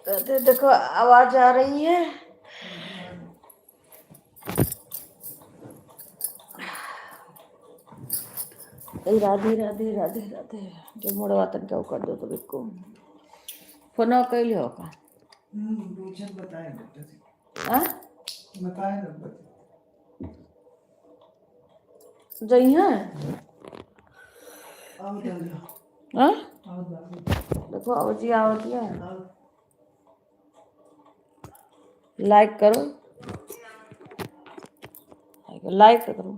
देखो आवाज आ रही है। राधे राधे राधे राधे। जो मोड़वा तन क्या कर दो तो बिको फोन कैल हो का बताए जइहा देखो जी आवती है। लाइक करो, लाइक करो।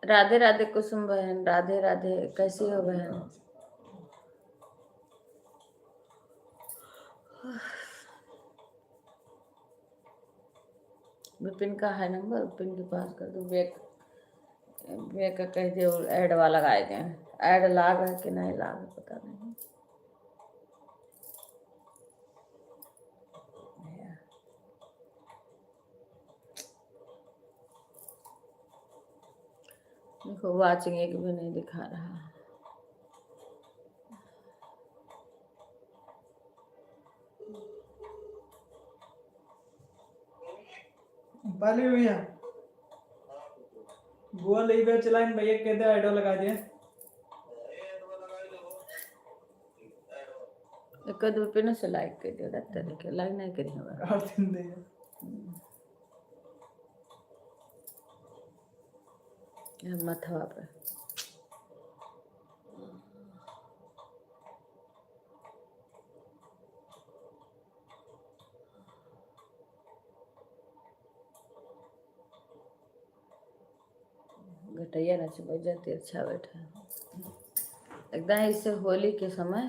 राधे राधे कुसुम बहन, राधे राधे। कैसी हो बहन? विपिन का है नंबर, विपिन के पास कर दो। वेक का कह दो ऐड वाला लगाए गए। ऐड लाग है कि नहीं लाग है पता नहीं। देखो वाचिंग एक भी नहीं दिखा रहा। पाली भैया गोवा ले गए चलाइन भैया कहते आइडो लगा दिए। एक दो पे से लाइक कर दियो डॉक्टर के लाइक नहीं करी हमारा और दिन दे मथवा पे घटैया ना से बज जाती अच्छा बैठा एकदम इससे होली के समय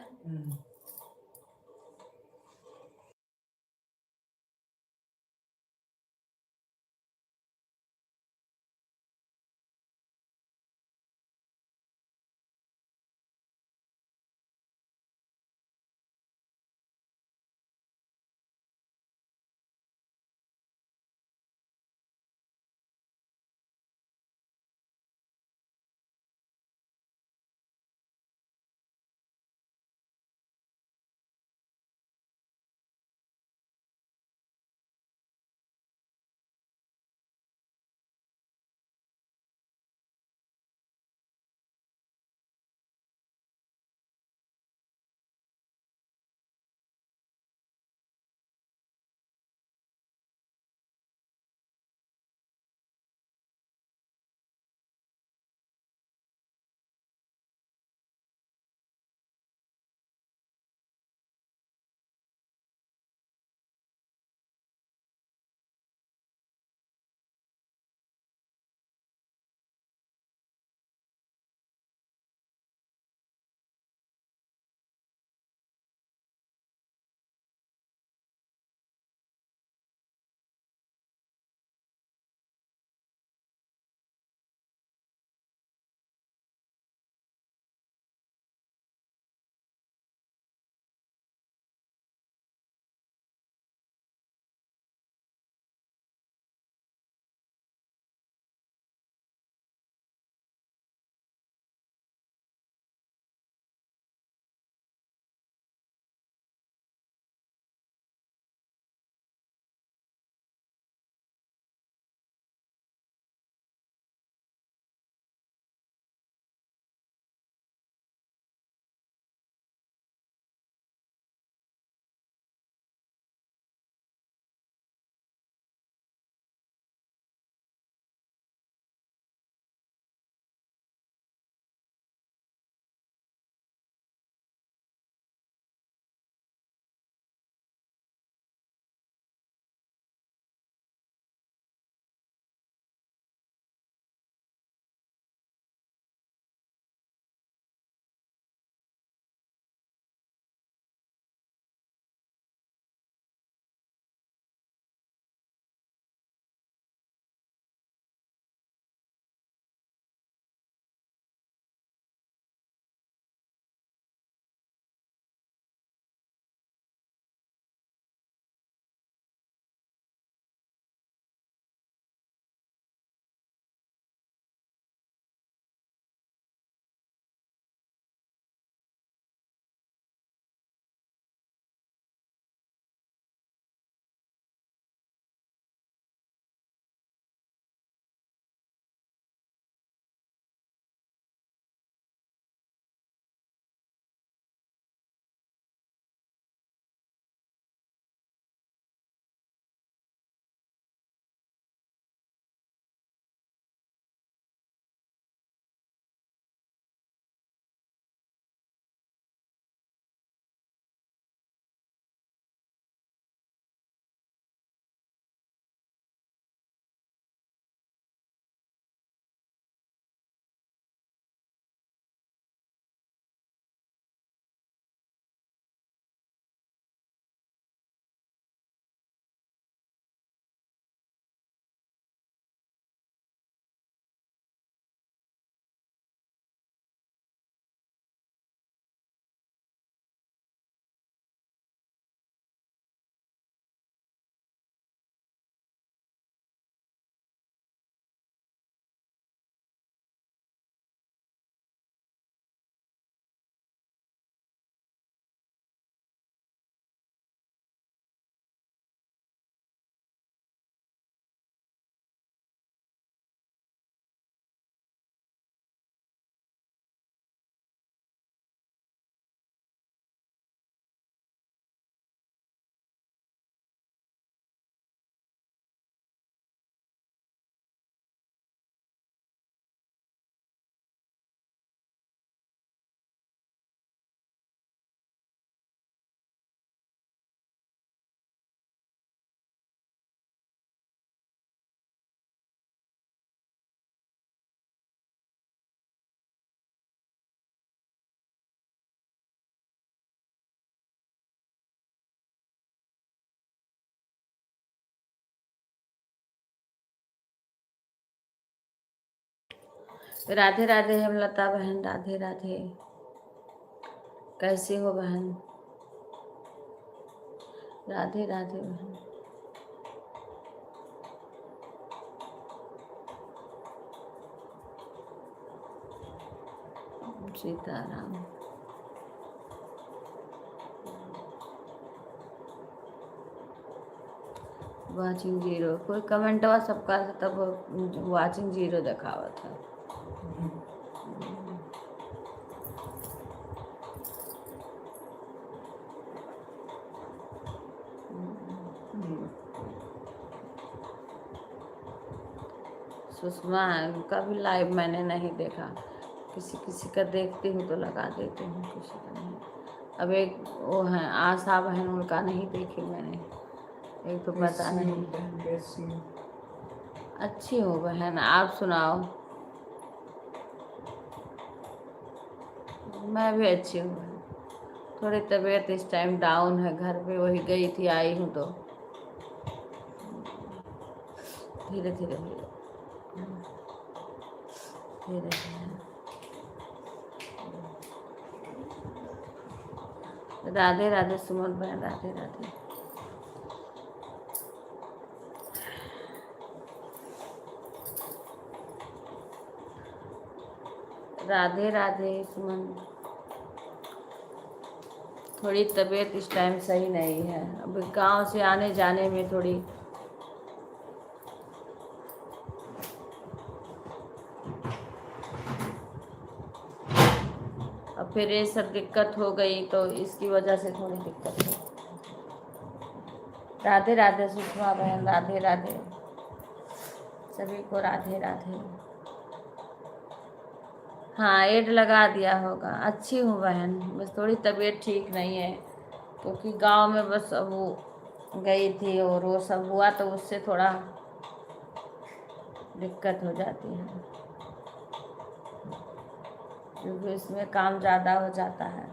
राधे राधे हेमलता बहन, राधे राधे। कैसी हो बहन? राधे राधे बहन। सीताराम। वाचिंग जीरो, कोई कमेंट हुआ सबका तब वाचिंग जीरो दिखावा था। सुषमा का भी लाइव मैंने नहीं देखा, किसी किसी का देखती हूँ तो लगा देती हूँ, किसी का नहीं। अब एक वो है आशा बहन, उनका नहीं देखी मैंने, एक तो पता नहीं। अच्छी हो बहन, आप सुनाओ। मैं भी अच्छी हूँ बहन, थोड़ी तबीयत इस टाइम डाउन है, घर पे वही गई थी, आई हूँ तो धीरे धीरे धीरे धीरे धीरे। राधे राधे सुमन बहन, राधे राधे। राधे राधे सुमन। थोड़ी तबीयत इस टाइम सही नहीं है, अब गांव से आने जाने में थोड़ी अब फिर ये सब दिक्कत हो गई तो इसकी वजह से थोड़ी दिक्कत है। राधे राधे सुषमा बहन, राधे राधे सभी को, राधे राधे। हाँ एड लगा दिया होगा। अच्छी हूँ बहन, बस थोड़ी तबीयत ठीक नहीं है, क्योंकि गांव में बस वो गई थी और वो सब हुआ तो उससे थोड़ा दिक्कत हो जाती है, क्योंकि इसमें काम ज़्यादा हो जाता है।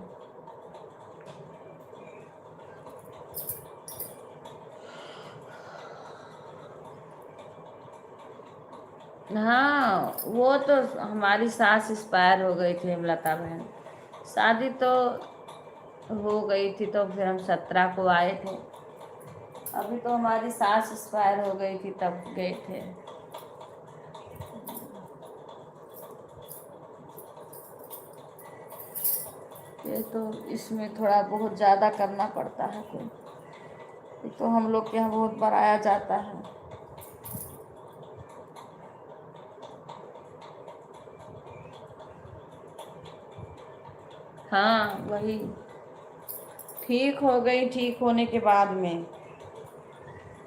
हाँ वो तो हमारी सास एक्सपायर हो गई थी हेमलता बहन, शादी तो हो गई थी तो फिर हम 17 को आए थे, अभी तो हमारी सास एक्सपायर हो गई थी तब गए थे। ये तो इसमें थोड़ा बहुत ज़्यादा करना पड़ता है, तो ये तो हम लोग के यहाँ बहुत बढ़ाया जाता है। हाँ वही ठीक हो गई, ठीक होने के बाद में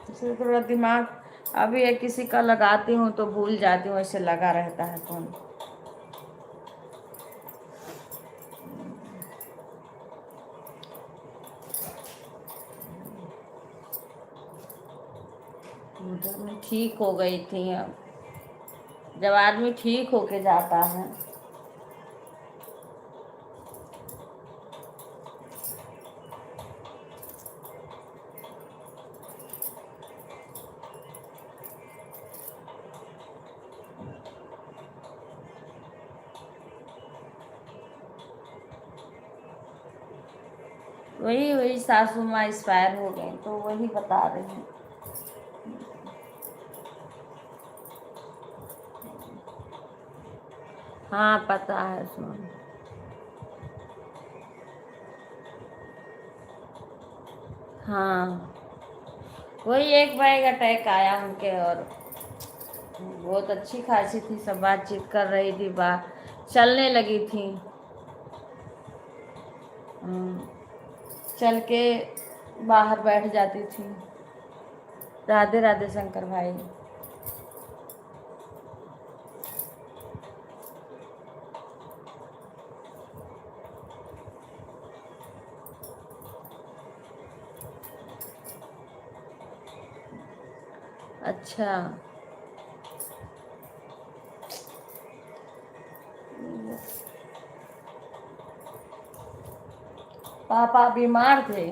इसलिए थोड़ा दिमाग, अभी एक किसी का लगाती हूँ तो भूल जाती हूँ, ऐसे लगा रहता है फोन। मैं ठीक हो गई थी, अब जब आदमी ठीक होके जाता है वही वही सासू माँ एक्सपायर हो गई तो वही बता रही हूँ। हाँ पता है सुन। हाँ वही एक बार अटैक आया उनके, और बहुत अच्छी खासी थी, सब बातचीत कर रही थी, बात चलने लगी थी, चल के बाहर बैठ जाती थी। राधे राधे शंकर भाई। अच्छा पापा बीमार थे।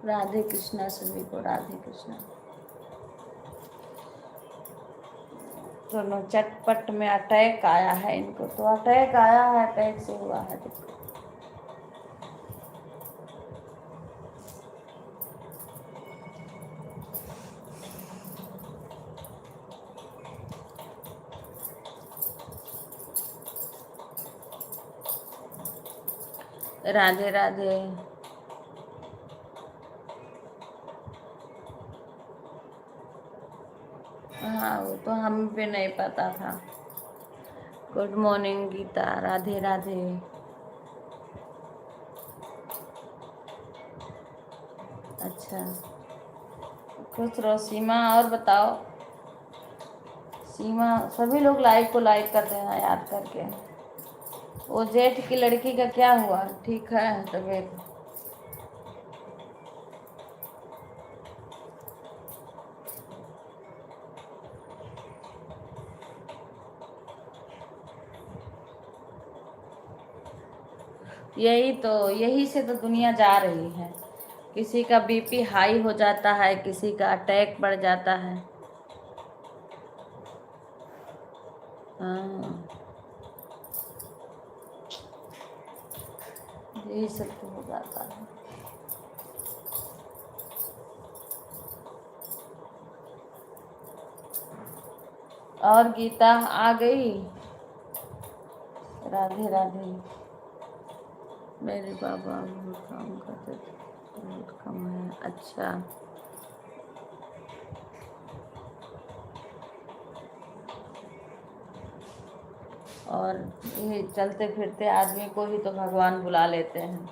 राधे कृष्णा सभी को, राधे कृष्णा। दोनों चटपट में अटैक आया है इनको, तो अटैक आया है, अटैक से हुआ है दिक्कत। राधे राधे। हाँ वो तो हम भी नहीं पता था। Good morning Geeta, Radhe Radhe. अच्छा खुश रहो सीमा। और बताओ सीमा, सभी लोग लाइक को लाइक कर देना याद करके। वो जेठ की लड़की का क्या हुआ, ठीक है तबीयत? यही से तो दुनिया जा रही है। किसी का बीपी हाई हो जाता है, किसी का अटैक बढ़ जाता है। हाँ यही सब तो हो जाता है। और गीता आ गई? राधे राधे। मेरे बाबा बहुत काम करते थे, बहुत कम है। अच्छा और ये चलते फिरते आदमी को ही तो भगवान बुला लेते हैं।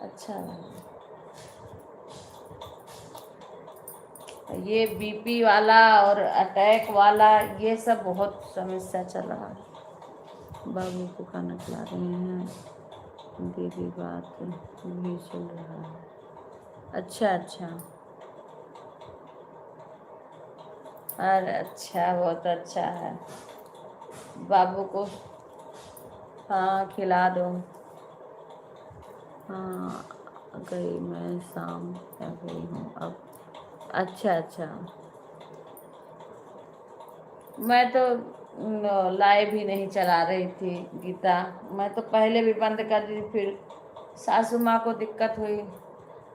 अच्छा ये बीपी वाला और अटैक वाला ये सब बहुत समस्या चल रहा है। बाबू को खाना खिला रहे हैं, दीदी बात भी चल रहा है। अच्छा अच्छा, अरे अच्छा बहुत अच्छा है। बाबू को हाँ खिला दो। हाँ गई मैं, शाम आ गई हूँ अब। अच्छा अच्छा, मैं तो लाइव भी नहीं चला रही थी गीता। मैं तो पहले भी बंद कर दी, फिर सासू माँ को दिक्कत हुई,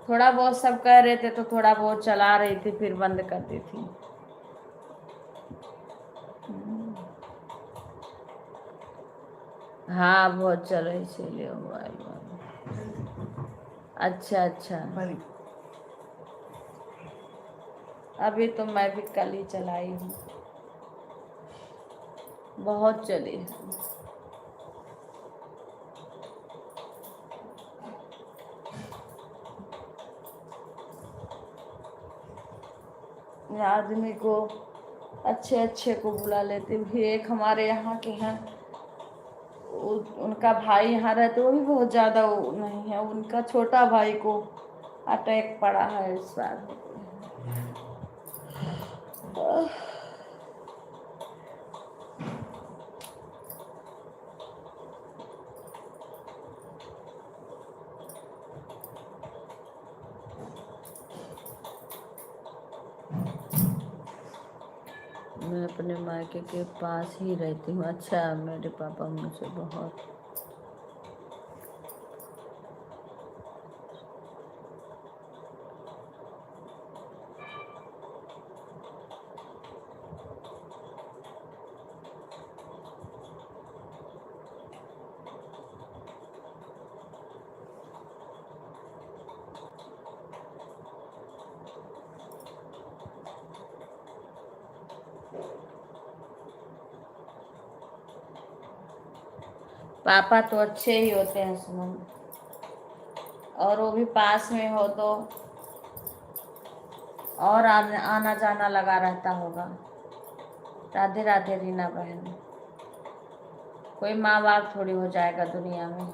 थोड़ा बहुत सब कह रहे थे तो थोड़ा बहुत चला रही थी, फिर बंद कर दी थी। हाँ बहुत चल रही, इसीलिए मोबाइल में। अच्छा अच्छा, बाली अभी तो मैं भी कल ही चलाई हूँ, बहुत चली है। आदमी को अच्छे अच्छे को बुला लेते भी। एक हमारे यहाँ के हैं, उनका भाई यहाँ रहते, वो भी बहुत ज़्यादा वो नहीं है, उनका छोटा भाई को अटैक पड़ा है इस बार। मैं अपने मायके के पास ही रहती हूँ। अच्छा मेरे पापा मुझे बहुत पापा तो अच्छे ही होते हैं सुमन, और वो भी पास में हो तो और आना जाना लगा रहता होगा। राधे राधे रीना बहन। कोई माँ बाप थोड़ी हो जाएगा दुनिया में,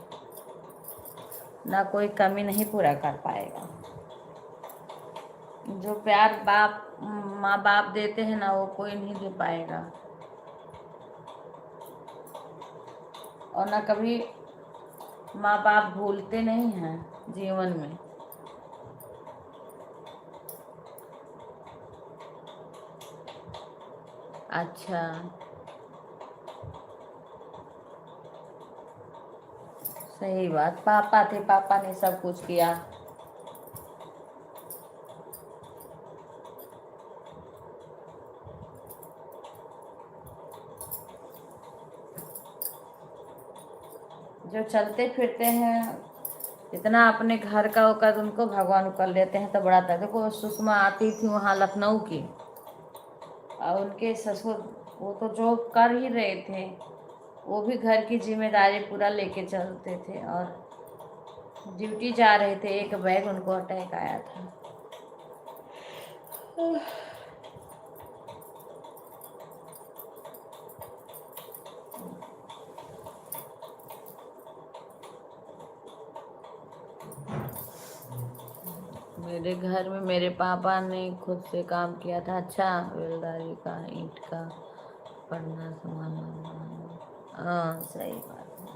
ना कोई कमी नहीं पूरा कर पाएगा। जो प्यार बाप माँ बाप देते हैं ना, वो कोई नहीं दे पाएगा। और ना कभी माँ बाप भूलते नहीं हैं। जीवन में। अच्छा, सही बात। पापा थे, पापा ने सब कुछ किया। जो चलते फिरते हैं, इतना अपने घर का होकर उनको भगवान कर लेते हैं तो बड़ा था। देखो सुषमा आती थी वहाँ लखनऊ की, और उनके ससुर वो तो जॉब कर ही रहे थे, वो भी घर की जिम्मेदारी पूरा लेके चलते थे, और ड्यूटी जा रहे थे, एक बैग उनको अटैक आया था। मेरे घर में मेरे पापा ने खुद से काम किया था। अच्छा, बेलदारी का, ईंट का, पढ़ना संभालना। हाँ, सही बात है।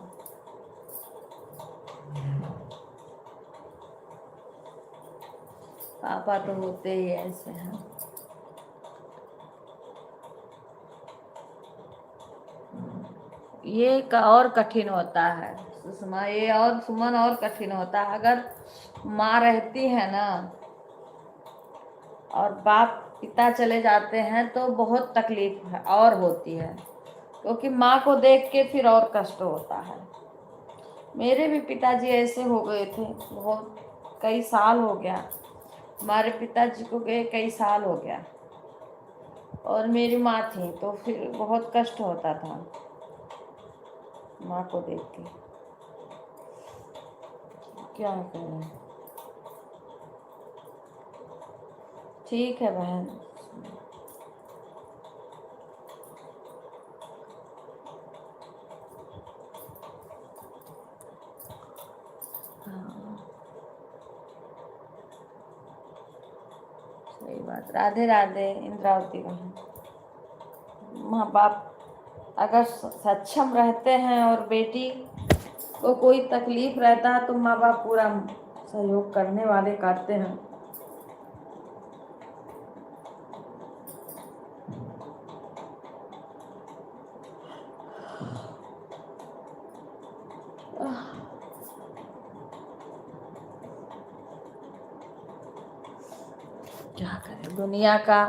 पापा तो होते ही ऐसे हैं। ये और कठिन होता है सुषमा, ये और सुमन और कठिन होता है। अगर माँ रहती है ना और बाप पिता चले जाते हैं तो बहुत तकलीफ है और होती है, क्योंकि माँ को देख के फिर और कष्ट होता है। मेरे भी पिताजी ऐसे हो गए थे, बहुत कई साल हो गया। हमारे पिताजी को गए कई साल हो गया, और मेरी माँ थी तो फिर बहुत कष्ट होता था माँ को देख के। क्या करें। ठीक है बहन। हाँ, सही बात। राधे राधे इंद्रावती बहन। माँ बाप अगर सक्षम रहते हैं और बेटी को कोई तकलीफ रहता है तो माँ बाप पूरा सहयोग करने वाले करते हैं। क्या करें, दुनिया का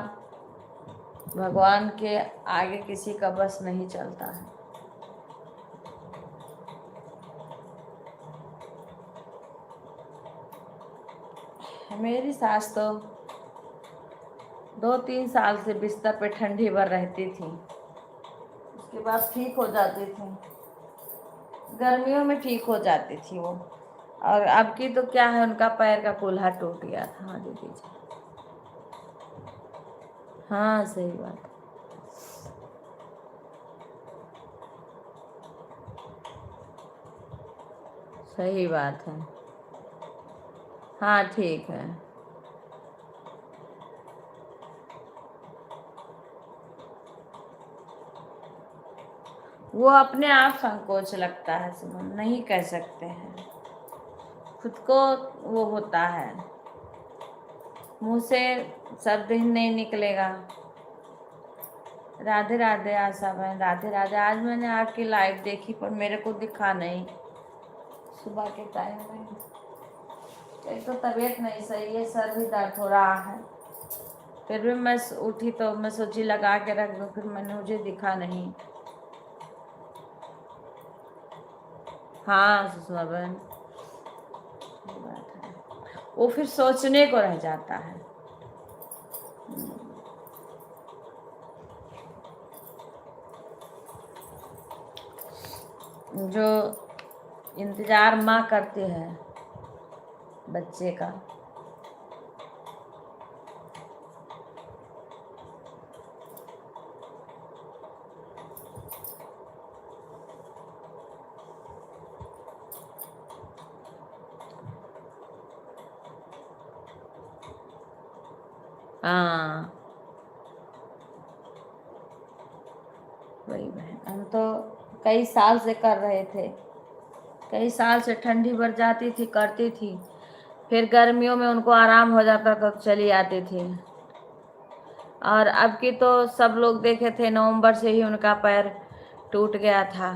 भगवान के आगे किसी का बस नहीं चलता है। मेरी सास तो 2-3 साल से बिस्तर पे ठंडी भर रहती थी, उसके बाद ठीक हो जाती थी। गर्मियों में ठीक हो जाती थी वो। और अब की तो क्या है, उनका पैर का कूल्हा टूट गया था। हाँ दीदी जी, हाँ सही बात। सही बात है। हाँ ठीक है। वो अपने आप संकोच लगता है सुमन, नहीं कह सकते हैं, खुद को वो होता है, मुंह से शब्द ही नहीं निकलेगा। राधे राधे आशा बहन, राधे राधे। आज मैंने आपकी लाइव देखी पर मेरे को दिखा नहीं सुबह के टाइम में। एक तो तबीयत नहीं सही है, सर भी दर्द हो रहा है, फिर भी मैं उठी तो मैं सोची लगा के रख दूँ, फिर मैंने, मुझे दिखा नहीं। हाँ सुषमा बहन, ये बात है, वो फिर सोचने को रह जाता है। जो इंतजार माँ करती है बच्चे का, हाँ वही बहन। हम तो कई साल से कर रहे थे, कई साल से ठंडी बढ़ जाती थी, करती थी, फिर गर्मियों में उनको आराम हो जाता तो चली आती थी। और अब की तो सब लोग देखे थे, नवंबर से ही उनका पैर टूट गया था।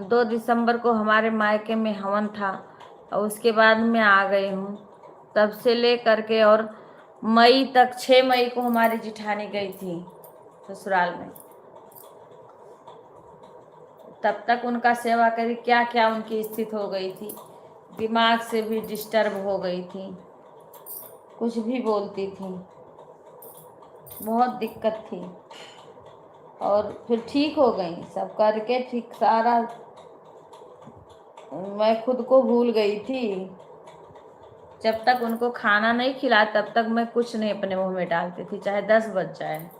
2 दिसंबर को हमारे मायके में हवन था और उसके बाद मैं आ गई हूँ। तब से ले करके और मई तक, 6 मई को हमारी जिठानी गई थी ससुराल में। तब तक उनका सेवा करी, क्या क्या उनकी स्थिति हो गई थी, दिमाग से भी डिस्टर्ब हो गई थी, कुछ भी बोलती थी, बहुत दिक्कत थी। और फिर ठीक हो गई, सब करके ठीक सारा। मैं खुद को भूल गई थी। जब तक उनको खाना नहीं खिला तब तक मैं कुछ नहीं अपने मुंह में डालती थी, चाहे 10 बज जाए।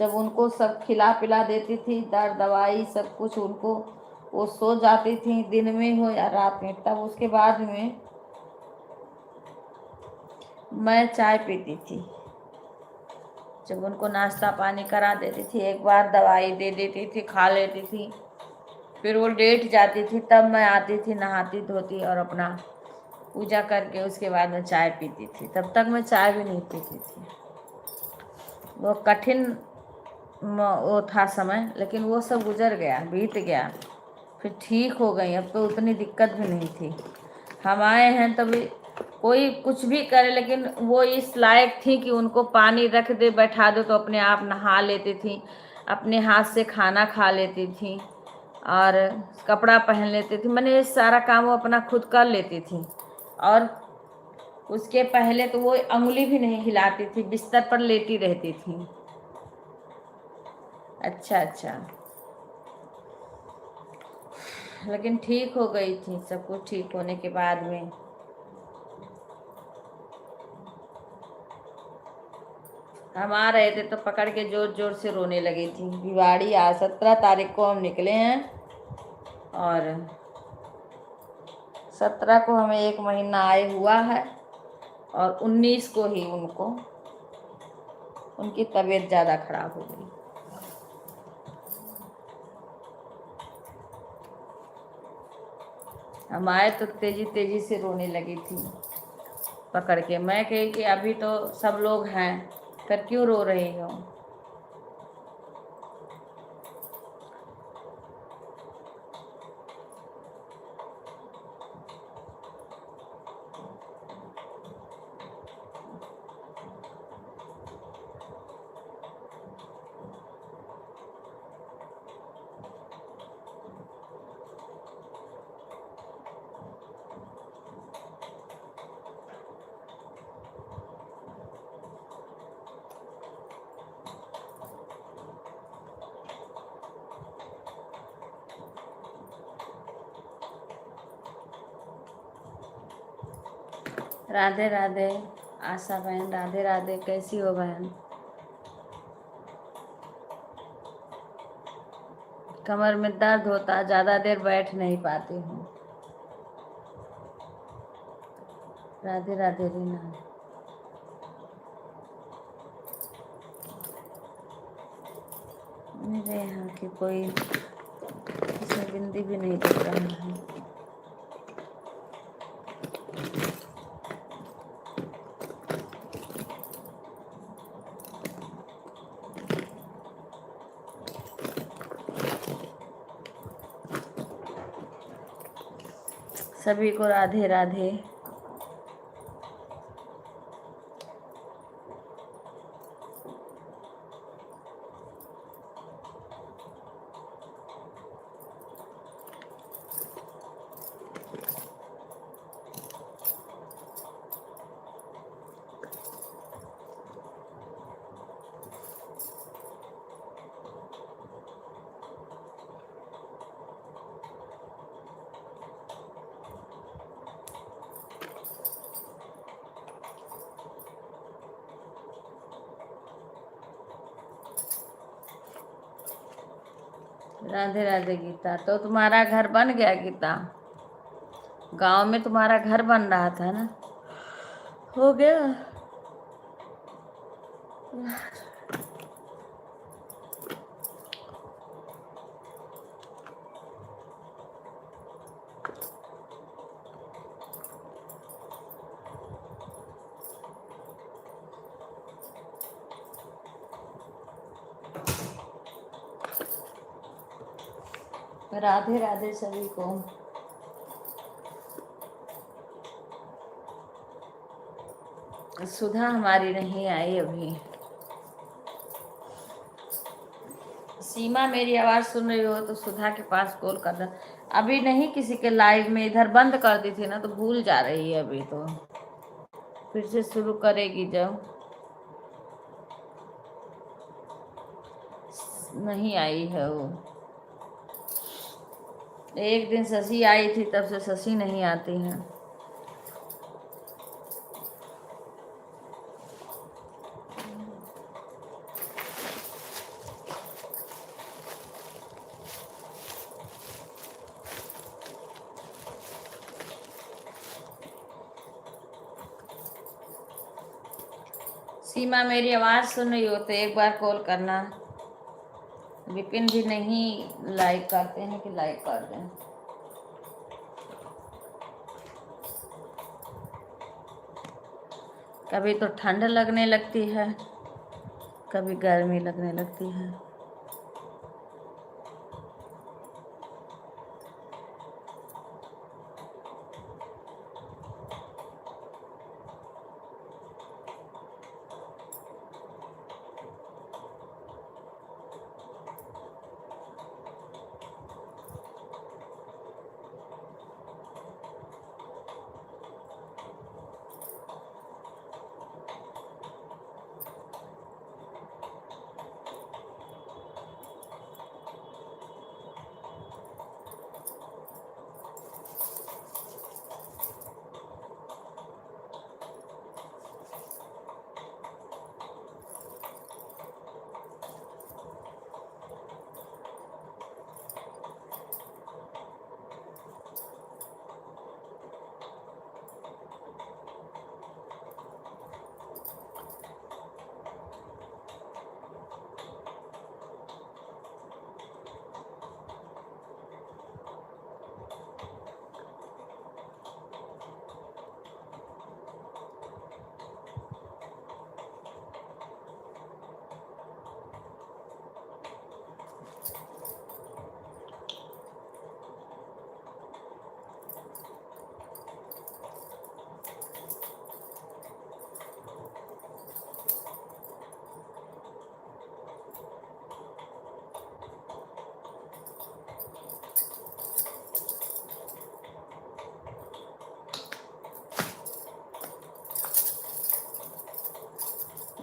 जब उनको सब खिला पिला देती थी, दवाई सब कुछ उनको, वो सो जाती थी, दिन में हो या रात में, तब उसके बाद में मैं चाय पीती थी। जब उनको नाश्ता पानी करा देती थी, एक बार दवाई दे देती थी, खा लेती थी, फिर वो लेट जाती थी, तब मैं आती थी, नहाती धोती और अपना पूजा करके उसके बाद में चाय पीती थी। तब तक मैं चाय भी नहीं पीती थी। वो कठिन वो था समय, लेकिन वो सब गुजर गया, बीत गया, फिर ठीक हो गई। अब तो उतनी दिक्कत भी नहीं थी। हम आए हैं तभी कोई कुछ भी करे, लेकिन वो इस लायक थी कि उनको पानी रख दे, बैठा दो तो अपने आप नहा लेती थी, अपने हाथ से खाना खा लेती थी और कपड़ा पहन लेती थी। मैंने ये सारा काम वो अपना खुद कर लेती थी। और उसके पहले तो वो अंगुली भी नहीं हिलाती थी, बिस्तर पर लेटी रहती थी। अच्छा, लेकिन ठीक हो गई थी। सब कुछ ठीक होने के बाद में हम आ रहे थे तो पकड़ के जोर जोर से रोने लगी थी। दिवाली आज 17 तारीख को हम निकले हैं और 17 को हमें 1 महीना आए हुआ है और 19 को ही उनकी तबीयत ज़्यादा खराब हो गई। हम आए तो तेजी तेजी से रोने लगी थी पकड़ के। मैं कही कि अभी तो सब लोग हैं, फिर क्यों रो रही हो? राधे राधे आशा बहन, राधे राधे। कैसी हो बहन? कमर में दर्द होता, ज़्यादा देर बैठ नहीं पाती हूँ। राधे राधे रीना। मेरे यहाँ की कोई इसमें बिंदी भी नहीं दिख रहा है। सभी को राधे राधे। राधे राधे गीता। तो तुम्हारा घर बन गया गीता? गांव में तुम्हारा घर बन रहा था ना, हो गया? राधे राधे सभी को। सुधा हमारी नहीं आई अभी। सीमा मेरी आवाज सुन रही हो तो सुधा के पास कॉल करना। अभी नहीं किसी के लाइव में, इधर बंद कर दी थी ना तो भूल जा रही है, अभी तो फिर से शुरू करेगी जब। नहीं आई है वो। एक दिन शशि आई थी, तब से शशि नहीं आती है। सीमा मेरी आवाज सुन रही हो तो एक बार कॉल करना। विपिन भी नहीं लाइक करते हैं कि लाइक कर दें। कभी तो ठंड लगने लगती है, कभी गर्मी लगने लगती है।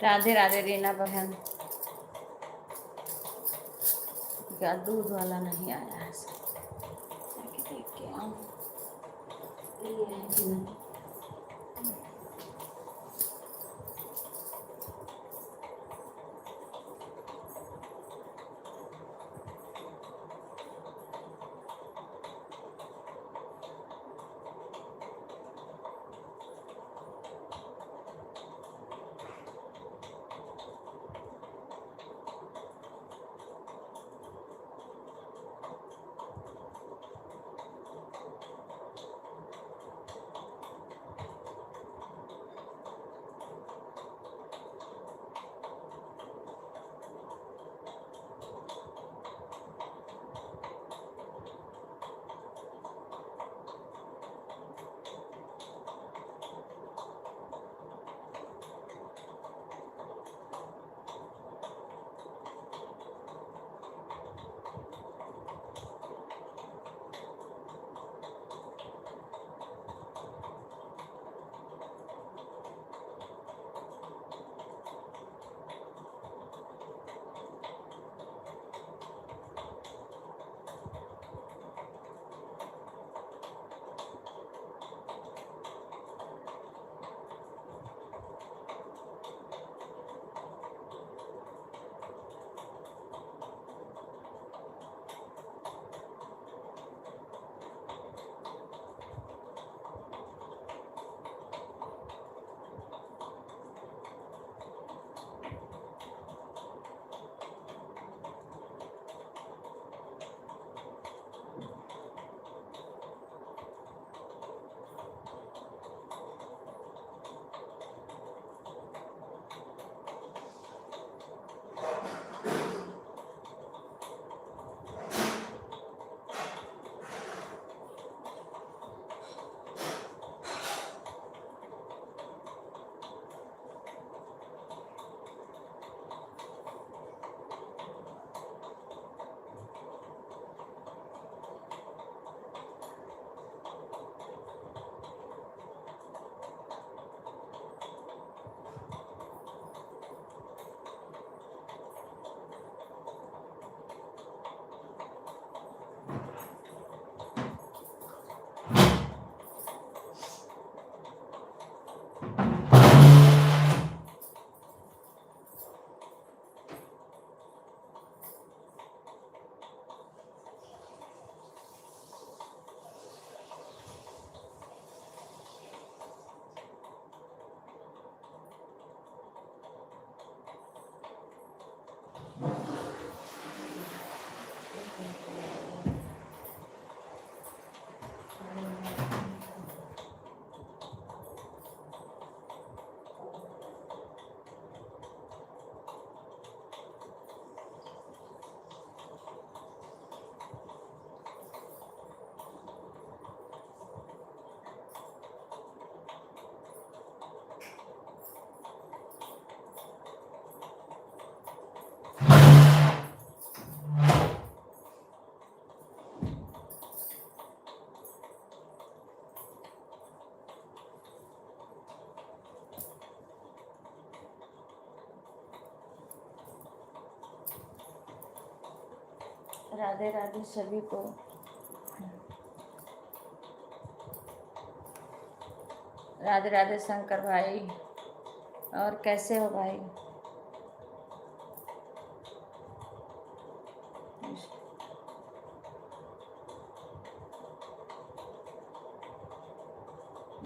राधे राधे रीना बहन। क्या दूध वाला नहीं आया है? जाके देख के आऊं ये है कि नहीं। राधे राधे सभी को। राधे राधे शंकर भाई, और कैसे हो भाई?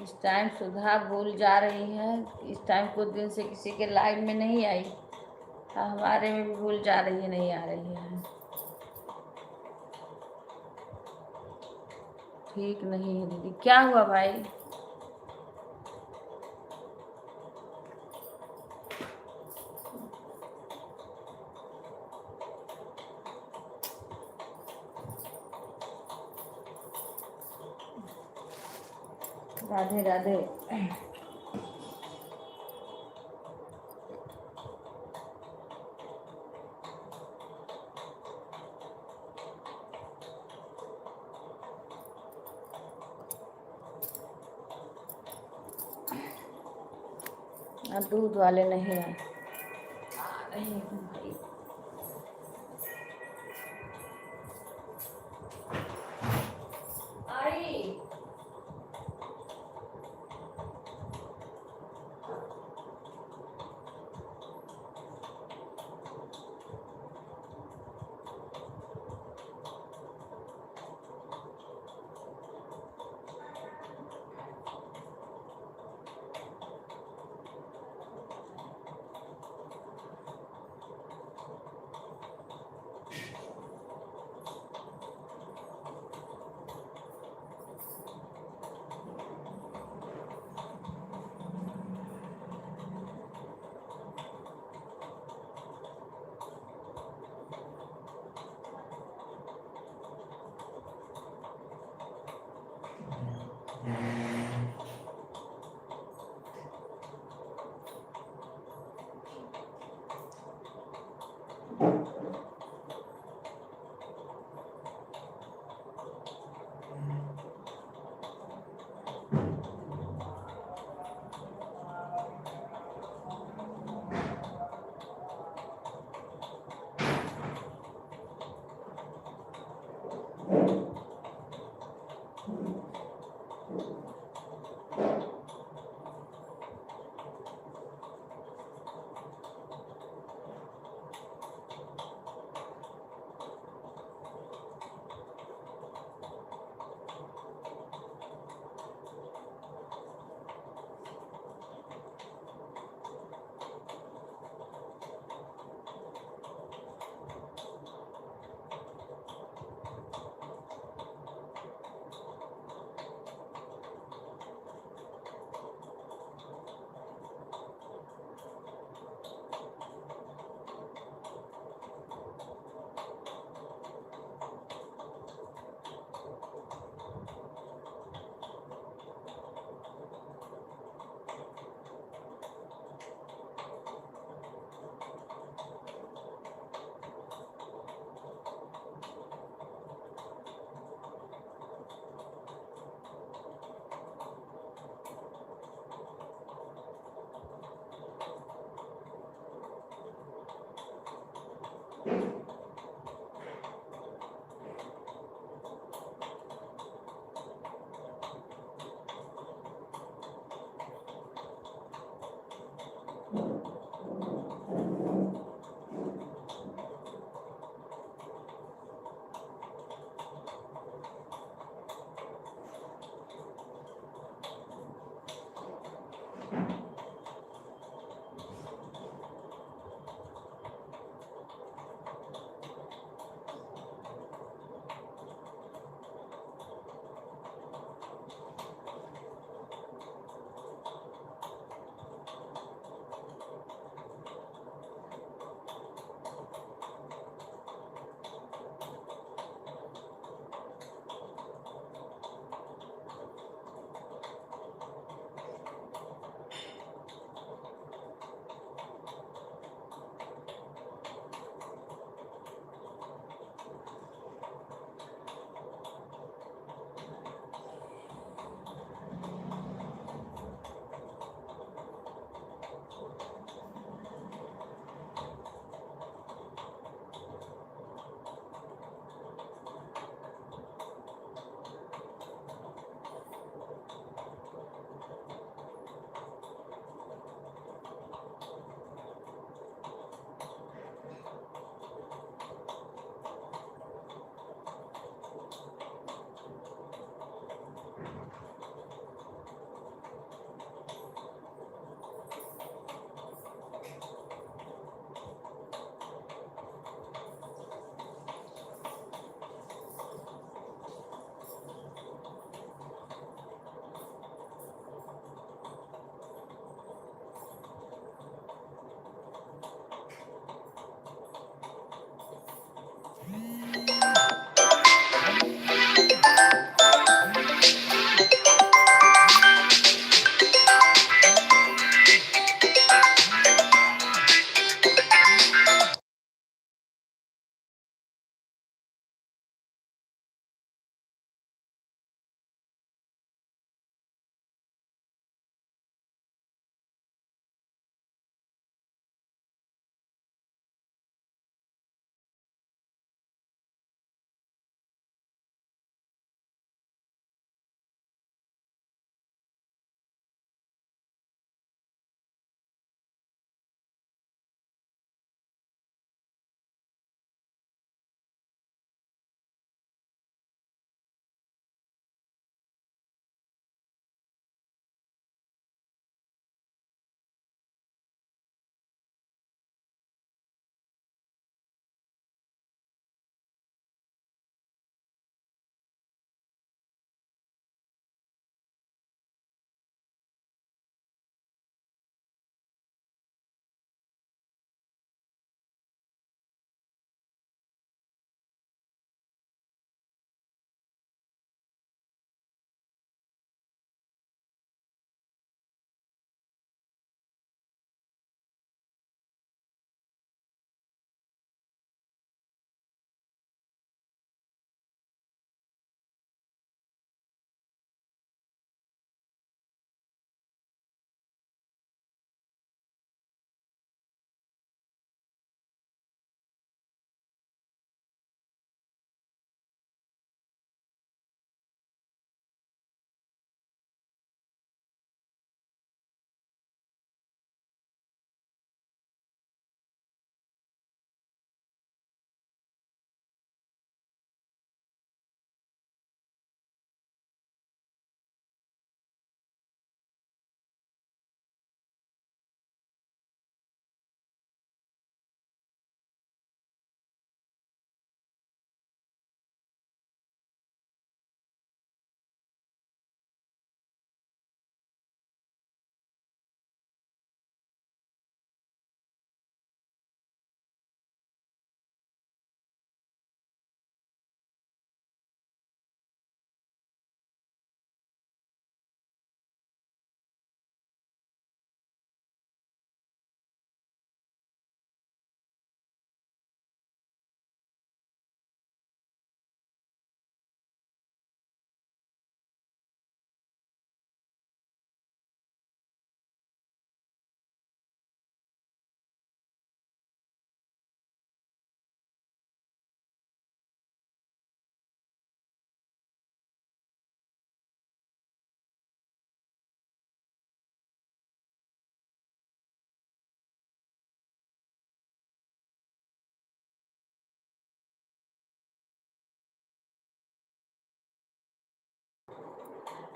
इस टाइम सुधा भूल जा रही है। इस टाइम कुछ दिन से किसी के लाइव में नहीं आई, हमारे में भी भूल जा रही है, नहीं आ रही है। ठीक नहीं है दीदी, क्या हुआ भाई? राधे राधे। दूध वाले नहीं आए, आ रहे हैं भाई। आई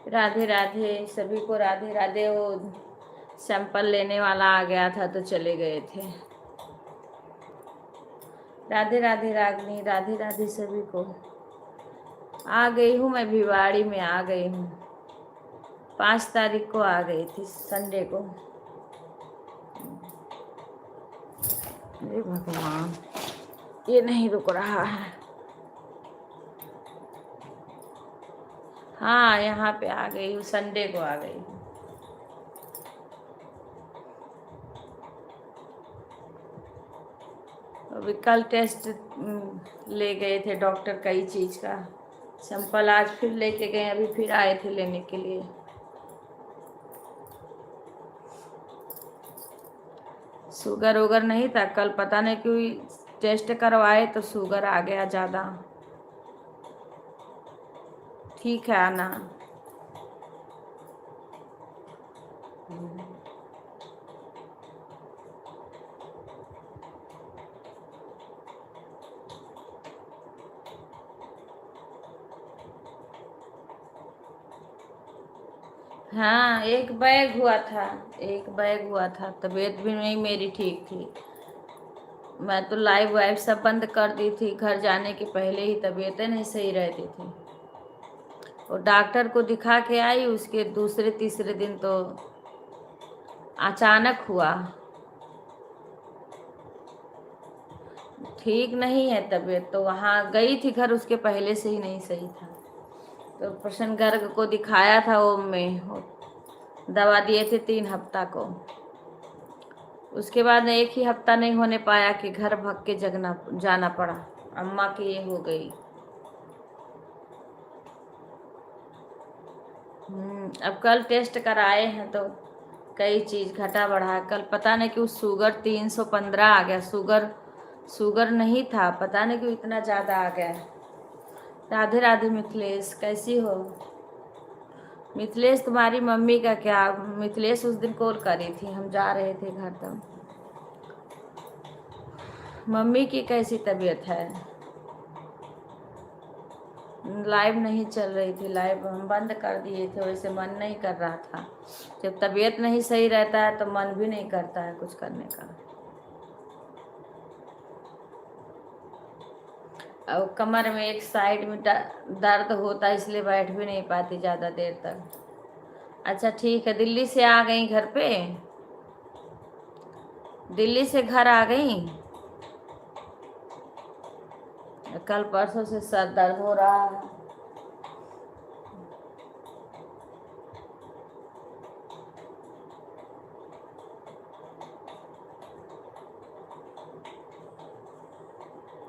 राधे राधे सभी को, राधे राधे। वो सैंपल लेने वाला आ गया था तो चले गए थे। राधे राधे रागनी, राधे राधे सभी को। आ गई हूँ मैं, भिवाड़ी में आ गई हूँ। 5 तारीख को आ गई थी, संडे को। अरे भगवान, ये नहीं रुक रहा है। हाँ, यहाँ पे आ गई हूँ, संडे को आ गई हूँ। अभी कल टेस्ट ले गए थे डॉक्टर, कई चीज़ का सैंपल आज फिर लेके गए, अभी फिर आए थे लेने के लिए। शुगर वुगर नहीं था कल, पता नहीं क्यों टेस्ट करवाए तो शुगर आ गया ज़्यादा। ठीक है आना। हाँ, एक बैग हुआ था, एक बैग हुआ था। तबीयत भी नहीं मेरी ठीक थी। मैं तो लाइव वाइव सब बंद कर दी थी, घर जाने के पहले ही तबीयतें नहीं सही रहती थी। और डॉक्टर को दिखा के आई, उसके दूसरे तीसरे दिन तो अचानक हुआ। ठीक नहीं है तबीयत, तो वहाँ गई थी घर, उसके पहले से ही नहीं सही था। तो प्रसन्न गर्ग को दिखाया था ओम में, दवा दिए थे 3 हफ्ता को। उसके बाद 1 ही हफ्ता नहीं होने पाया कि घर भाग के जाना पड़ा। अम्मा की ये हो गई। अब कल टेस्ट कराए हैं तो कई चीज़ घटा बढ़ा। कल पता नहीं क्यों शुगर 315 आ गया। शुगर नहीं था, पता नहीं क्यों इतना ज़्यादा आ गया। राधे राधे मिथिलेश, कैसी हो? मिथिलेश तुम्हारी मम्मी का क्या? मिथिलेश उस दिन कॉल करी थी, हम जा रहे थे घर तक। मम्मी की कैसी तबीयत है? लाइव नहीं चल रही थी, लाइव हम बंद कर दिए थे, वैसे मन नहीं कर रहा था। जब तबीयत नहीं सही रहता है तो मन भी नहीं करता है कुछ करने का। और कमर में एक साइड में दर्द होता है, इसलिए बैठ भी नहीं पाती ज़्यादा देर तक। अच्छा ठीक है, दिल्ली से आ गई घर पे? दिल्ली से घर आ गई? कल परसों से सर दर्द हो रहा है।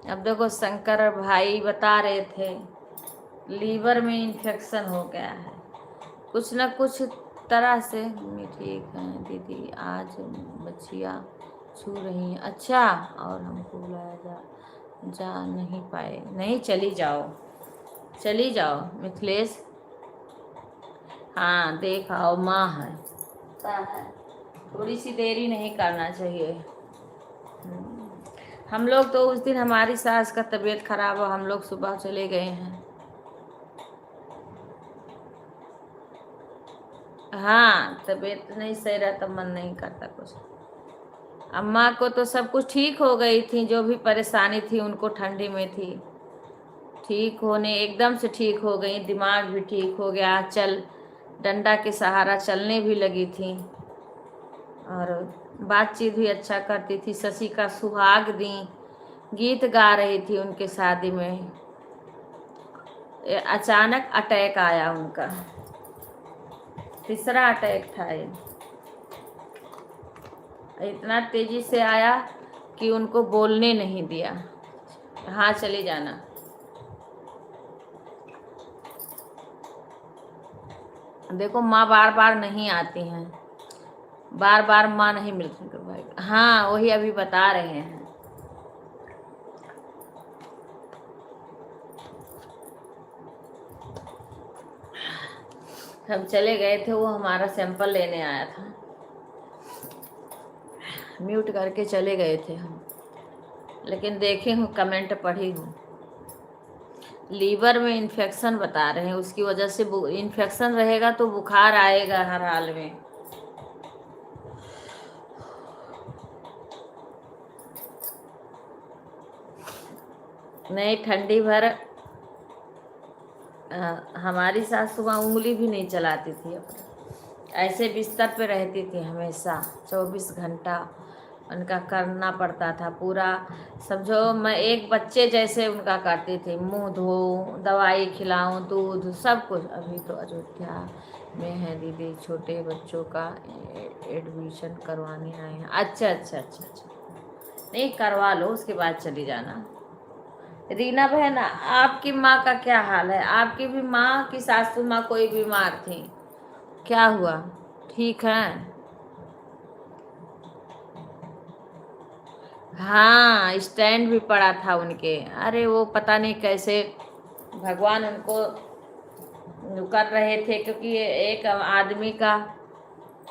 अब देखो, शंकर भाई बता रहे थे लीवर में इन्फेक्शन हो गया है कुछ न कुछ तरह से। मम्मी ठीक है दीदी, आज बच्चियाँ छू रही हैं। अच्छा, और हमको बुलाया जा नहीं पाए? नहीं, चली जाओ, चली जाओ मिथिलेश। हाँ, देख आओ, माँ है, थोड़ी सी देरी नहीं करना चाहिए। हम लोग तो उस दिन हमारी सास का तबीयत खराब हो, हम लोग सुबह चले गए हैं। हाँ, तबीयत नहीं सही रहता, मन नहीं करता कुछ। अम्मा को तो सब कुछ ठीक हो गई थी, जो भी परेशानी थी उनको ठंडी में थी, ठीक होने एकदम से ठीक हो गई। दिमाग भी ठीक हो गया, डंडा के सहारा चलने भी लगी थी, और बातचीत भी अच्छा करती थी। शशि का सुहाग दी गीत गा रही थी उनके शादी में। अचानक अटैक आया उनका, 3रा अटैक था ये। इतना तेजी से आया कि उनको बोलने नहीं दिया। हाँ, चली जाना। देखो, माँ बार बार नहीं आती हैं, बार बार माँ नहीं मिलती भाई। हाँ, वही अभी बता रहे हैं। हम चले गए थे, वो हमारा सैंपल लेने आया था, म्यूट करके चले गए थे हम। लेकिन देखी हूँ, कमेंट पढ़ी हूँ। लीवर में इन्फेक्शन बता रहे हैं, उसकी वजह से इन्फेक्शन रहेगा तो बुखार आएगा हर हाल में। नहीं, ठंडी भर हमारी सास सुबह उंगली भी नहीं चलाती थी अपनी, ऐसे बिस्तर पे रहती थी हमेशा 24 घंटा। उनका करना पड़ता था पूरा, समझो मैं एक बच्चे जैसे उनका करती थी, मुंह धोऊं, दवाई खिलाऊं, दूध, सब कुछ। अभी तो अयोध्या में है दीदी, छोटे बच्चों का एडमिशन करवाने आए हैं। अच्छा अच्छा अच्छा अच्छा, नहीं करवा लो, उसके बाद चली जाना। रीना बहन, आपकी माँ का क्या हाल है? आपकी भी माँ की सासू माँ कोई बीमार थी, क्या हुआ? ठीक है? हाँ, स्टैंड भी पड़ा था उनके। अरे वो पता नहीं कैसे भगवान उनको कर रहे थे, क्योंकि ये एक आदमी का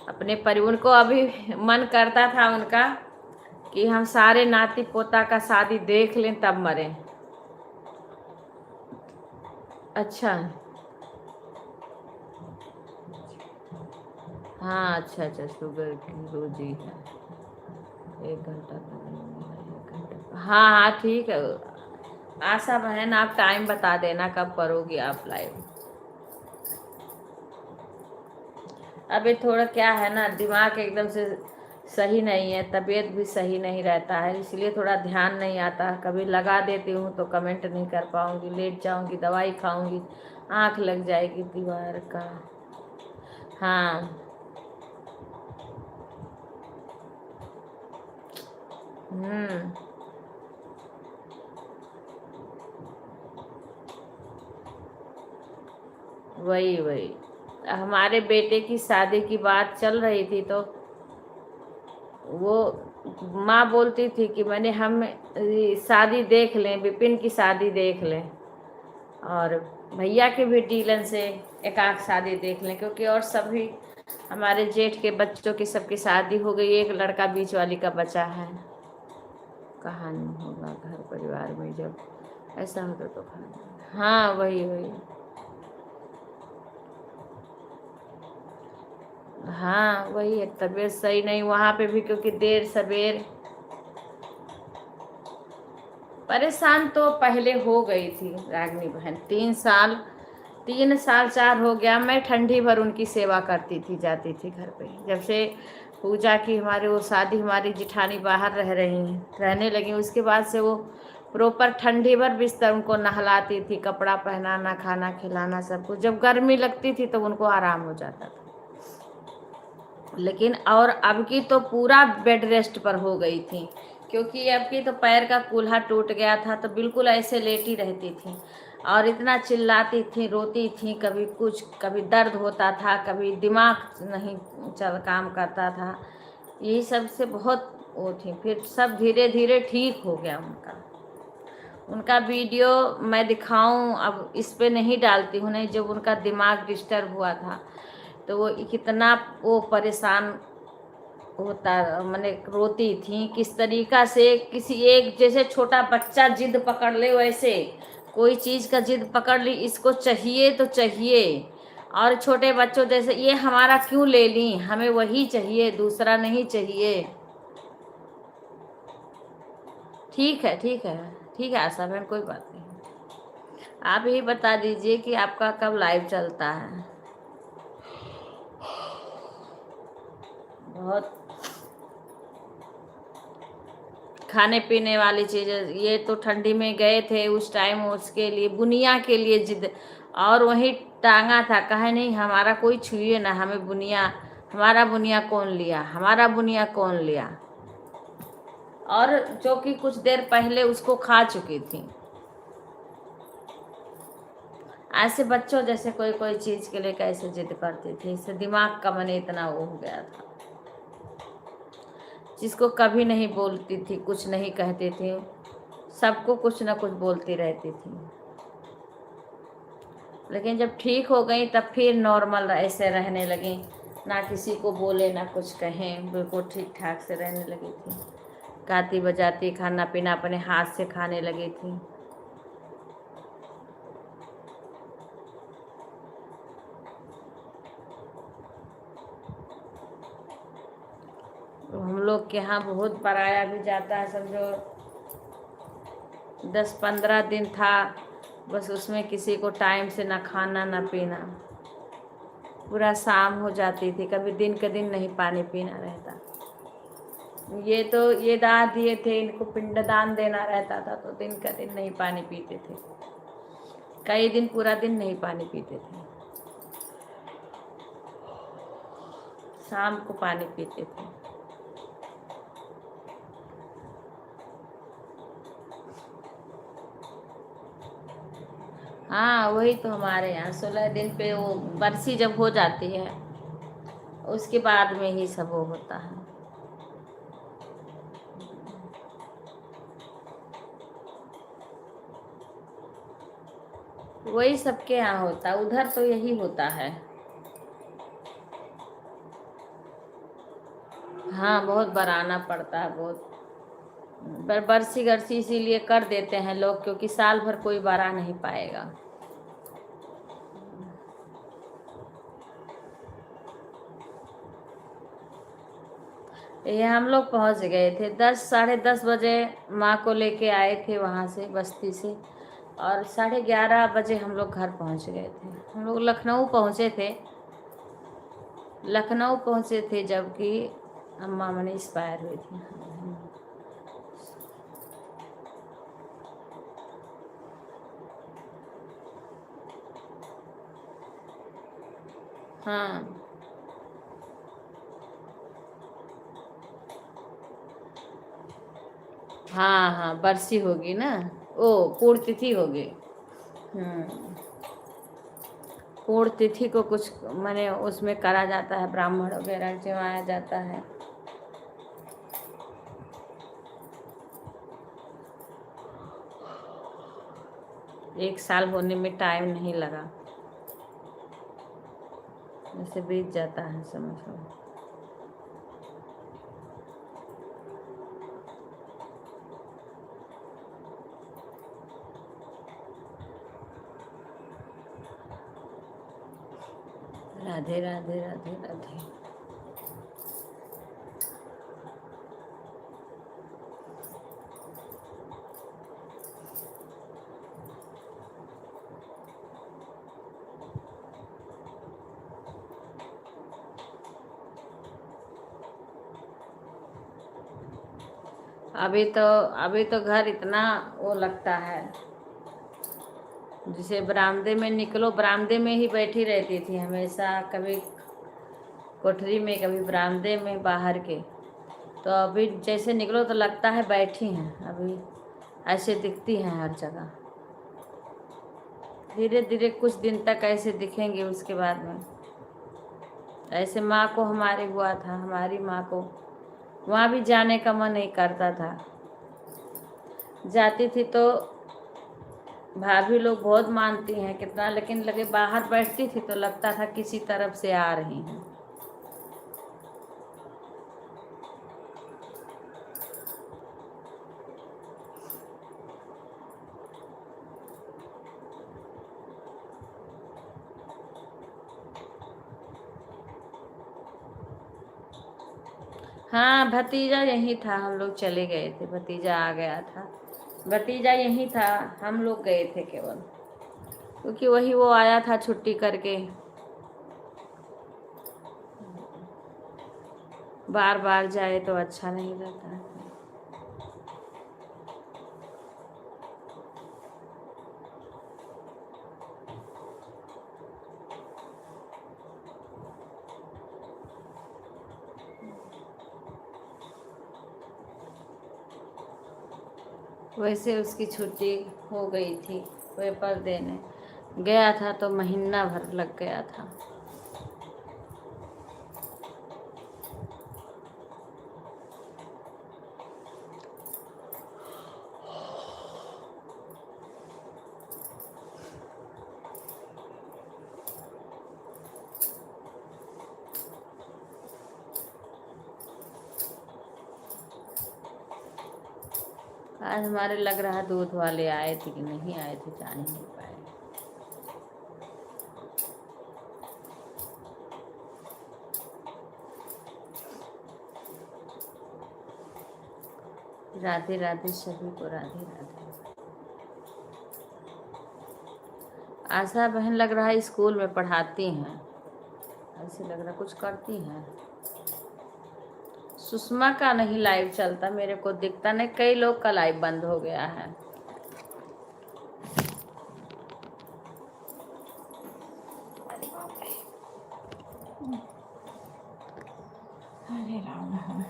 अपने परिवार को अभी मन करता था उनका कि हम सारे नाती पोता का शादी देख लें तब मरें। अच्छा, हाँ, अच्छा अच्छा, शुगर की रोजी है, 1 घंटा करेंगे, 1 घंटा। हाँ हाँ ठीक है। आशा बहन, आप टाइम बता देना कब करोगी आप लाइव। अभी थोड़ा क्या है ना, दिमाग एकदम से सही नहीं है, तबीयत भी सही नहीं रहता है, इसलिए थोड़ा ध्यान नहीं आता। कभी लगा देती हूँ तो कमेंट नहीं कर पाऊँगी, लेट जाऊँगी, दवाई खाऊँगी, आँख लग जाएगी दीवार का। हाँ। हम्म। वही वही, हमारे बेटे की शादी की बात चल रही थी तो वो माँ बोलती थी कि मैंने हम शादी देख लें, विपिन की शादी देख लें, और भैया के भी डीलन से एक आध शादी देख लें, क्योंकि और सभी हमारे जेठ के बच्चों की सबकी शादी हो गई, एक लड़का बीच वाली का बचा है। कहानी होगा घर परिवार में जब ऐसा होता तो कहानी। हाँ वही वही। हाँ वही है, तबीयत सही नहीं वहाँ पे भी, क्योंकि देर सवेर परेशान तो पहले हो गई थी रागनी बहन। 3 साल 4 हो गया, मैं ठंडी भर उनकी सेवा करती थी, जाती थी घर पे। जब से पूजा की हमारे वो शादी, हमारी जिठानी बाहर रह रही हैं, रहने लगी, उसके बाद से वो प्रॉपर ठंडी भर बिस्तर उनको नहलाती थी, कपड़ा पहनाना, खाना खिलाना, सब कुछ। जब गर्मी लगती थी तो उनको आराम हो जाता था। लेकिन और अब की तो पूरा बेड रेस्ट पर हो गई थी, क्योंकि अब की तो पैर का कूल्हा टूट गया था, तो बिल्कुल ऐसे लेटी रहती थी और इतना चिल्लाती थी, रोती थी, कभी कुछ, कभी दर्द होता था, कभी दिमाग नहीं चल काम करता था, यही सब से बहुत वो थी। फिर सब धीरे धीरे ठीक हो गया उनका। उनका वीडियो मैं दिखाऊं अब इस पे नहीं डालती हूँ, नहीं, जब उनका दिमाग डिस्टर्ब हुआ था तो वो कितना वो परेशान होता, मैंने रोती थी किस तरीका से, किसी एक जैसे छोटा बच्चा जिद पकड़ ले वैसे, कोई चीज़ का जिद पकड़ ली, इसको चाहिए तो चाहिए, और छोटे बच्चों जैसे ये हमारा क्यों ले ली, हमें वही चाहिए, दूसरा नहीं चाहिए। ठीक है ठीक है ठीक है आशा बहन, कोई बात नहीं। आप ही बता दीजिए कि आपका कब लाइव चलता है। बहुत खाने पीने वाली चीज़ें, ये तो ठंडी में गए थे उस टाइम, उसके लिए बुनिया के लिए जिद, और वहीं टांगा था, कहे नहीं हमारा कोई छुए ना, हमें बुनिया, हमारा बुनिया कौन लिया, हमारा बुनिया कौन लिया, और जो कि कुछ देर पहले उसको खा चुकी थी। ऐसे बच्चों जैसे कोई कोई चीज़ के लिए कैसे जिद करती थी, इससे दिमाग का मन इतना वो हो गया था। जिसको कभी नहीं बोलती थी, कुछ नहीं कहती थी, सबको कुछ ना कुछ बोलती रहती थी, लेकिन जब ठीक हो गई तब फिर नॉर्मल ऐसे रहने लगी, ना किसी को बोले ना कुछ कहें, बिल्कुल ठीक ठाक से रहने लगी थी, गाती बजाती, खाना पीना अपने हाथ से खाने लगी थी। लोग के यहाँ बहुत पराया भी जाता है, समझो 10-15 दिन था, बस उसमें किसी को टाइम से ना खाना ना पीना, पूरा शाम हो जाती थी, कभी दिन के दिन नहीं पानी पीना रहता। ये तो ये दान दिए थे, इनको पिंडदान देना रहता था, तो दिन का दिन नहीं पानी पीते थे, कई दिन पूरा दिन नहीं पानी पीते थे, शाम को पानी पीते थे। हाँ वही तो हमारे यहाँ 16 दिन पे वो बरसी जब हो जाती है उसके बाद में ही सब वो होता है। वही सबके यहाँ होता है, उधर तो यही होता है। हाँ बहुत बनाना पड़ता है, बहुत बरसी गरसी इसीलिए कर देते हैं लोग, क्योंकि साल भर कोई बरा नहीं पाएगा। ये हम लोग पहुंच गए थे 10-10:30 बजे, माँ को लेके आए थे वहाँ से बस्ती से, और 11:30 बजे हम लोग घर पहुंच गए थे। हम लोग लखनऊ पहुँचे थे जबकि अम्मा मनी एक्सपायर हुई थी। हाँ हाँ हाँ बरसी होगी ना, ओ पूर्ण तिथि होगी। पूर्ण तिथि को कुछ माने उसमें करा जाता है, ब्राह्मण वगैरह जमाया जाता है। एक साल होने में टाइम नहीं लगा, जैसे बीत जाता है समझो। राधे राधे राधे राधे। अभी तो घर इतना वो लगता है, जिसे बरामदे में निकलो, बरामदे में ही बैठी रहती थी हमेशा, कभी कोठरी में कभी बरामदे में बाहर के। तो अभी जैसे निकलो तो लगता है बैठी हैं, अभी ऐसे दिखती हैं हर जगह। धीरे धीरे कुछ दिन तक ऐसे दिखेंगे, उसके बाद में ऐसे माँ को हमारे हुआ था, हमारी माँ को वहाँ भी जाने का मन नहीं करता था। जाती थी तो भाभी लोग बहुत मानती हैं कितना, लेकिन लगे बाहर बैठती थी तो लगता था किसी तरफ से आ रही हैं। हाँ भतीजा यहीं था, हम लोग चले गए थे, भतीजा आ गया था, भतीजा यहीं था, हम लोग गए थे केवल, क्योंकि वही वो आया था छुट्टी करके। बार बार जाए तो अच्छा नहीं लगता है। वैसे उसकी छुट्टी हो गई थी, पेपर देने गया था तो महीना भर लग गया था। आज हमारे लग रहा दूध वाले आए थे कि नहीं आए थे, जान ही नहीं पाए। राधे राधे सभी को, राधे राधे। आशा बहन लग रहा है स्कूल में पढ़ाती हैं, ऐसे लग रहा कुछ करती हैं। सुषमा का नहीं लाइव चलता, मेरे को दिखता नहीं, कई लोग का लाइव बंद हो गया है। अरे राम,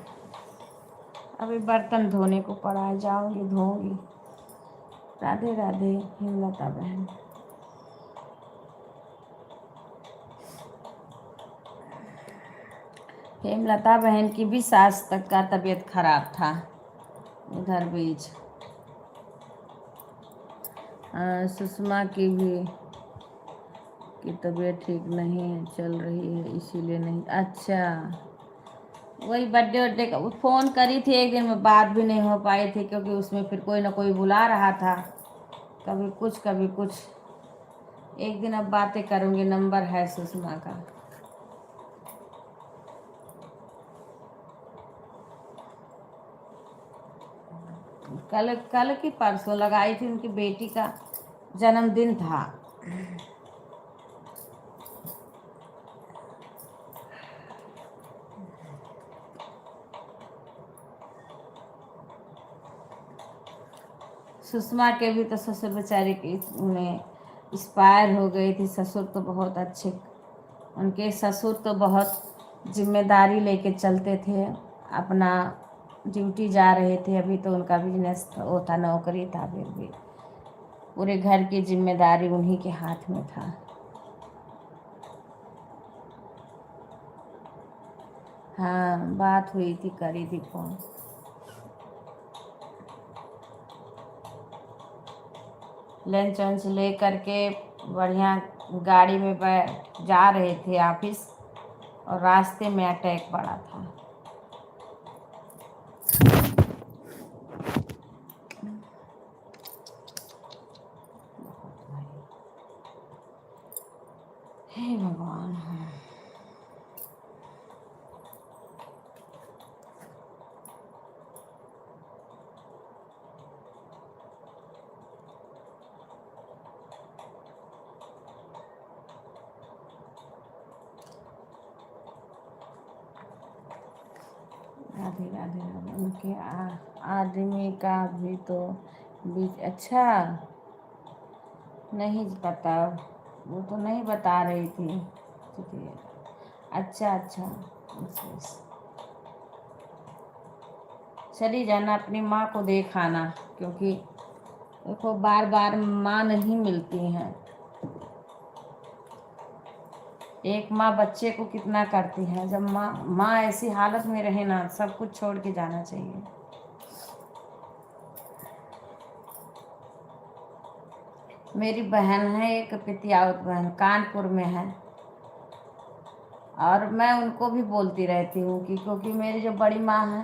अभी बर्तन धोने को पड़ा है, जाऊंगी धोऊंगी। राधे राधे हेमलता बहन। हेमलता बहन की भी सास तक का तबीयत खराब था उधर बीच। सुषमा की भी की तबीयत ठीक नहीं है, चल रही है, इसीलिए नहीं। अच्छा, वही बर्थडे का फ़ोन करी थी एक दिन में, बात भी नहीं हो पाई थी क्योंकि उसमें फिर कोई ना कोई बुला रहा था, कभी कुछ कभी कुछ। एक दिन अब बातें करूँगी, नंबर है सुषमा का। कल कल की परसों लगाई थी, उनकी बेटी का जन्मदिन था। सुषमा के भी तो ससुर बेचारे की उन्हें एक्सपायर हो गई थी। ससुर तो बहुत अच्छे, उनके ससुर तो बहुत जिम्मेदारी लेके चलते थे, अपना ड्यूटी जा रहे थे। अभी तो उनका बिजनेस वो था, नौकरी था, फिर भी पूरे घर की जिम्मेदारी उन्हीं के हाथ में था। हाँ, बात हुई थी, करी थी फोन। लंच वंच ले करके बढ़िया गाड़ी में जा रहे थे ऑफिस, और रास्ते में अटैक पड़ा था। हे भगवान। राधे राधे राधे। उनके आदमी का भी तो बीच, अच्छा नहीं पता, वो तो नहीं बता रही थी। अच्छा अच्छा, चली जाना, अपनी माँ को देखाना, क्योंकि देखो बार बार माँ नहीं मिलती हैं। एक माँ बच्चे को कितना करती है, जब माँ ऐसी हालत में रहे ना, सब कुछ छोड़ के जाना चाहिए। मेरी बहन है एक पितियावत बहन, कानपुर में है, और मैं उनको भी बोलती रहती हूँ कि क्योंकि मेरी जो बड़ी माँ है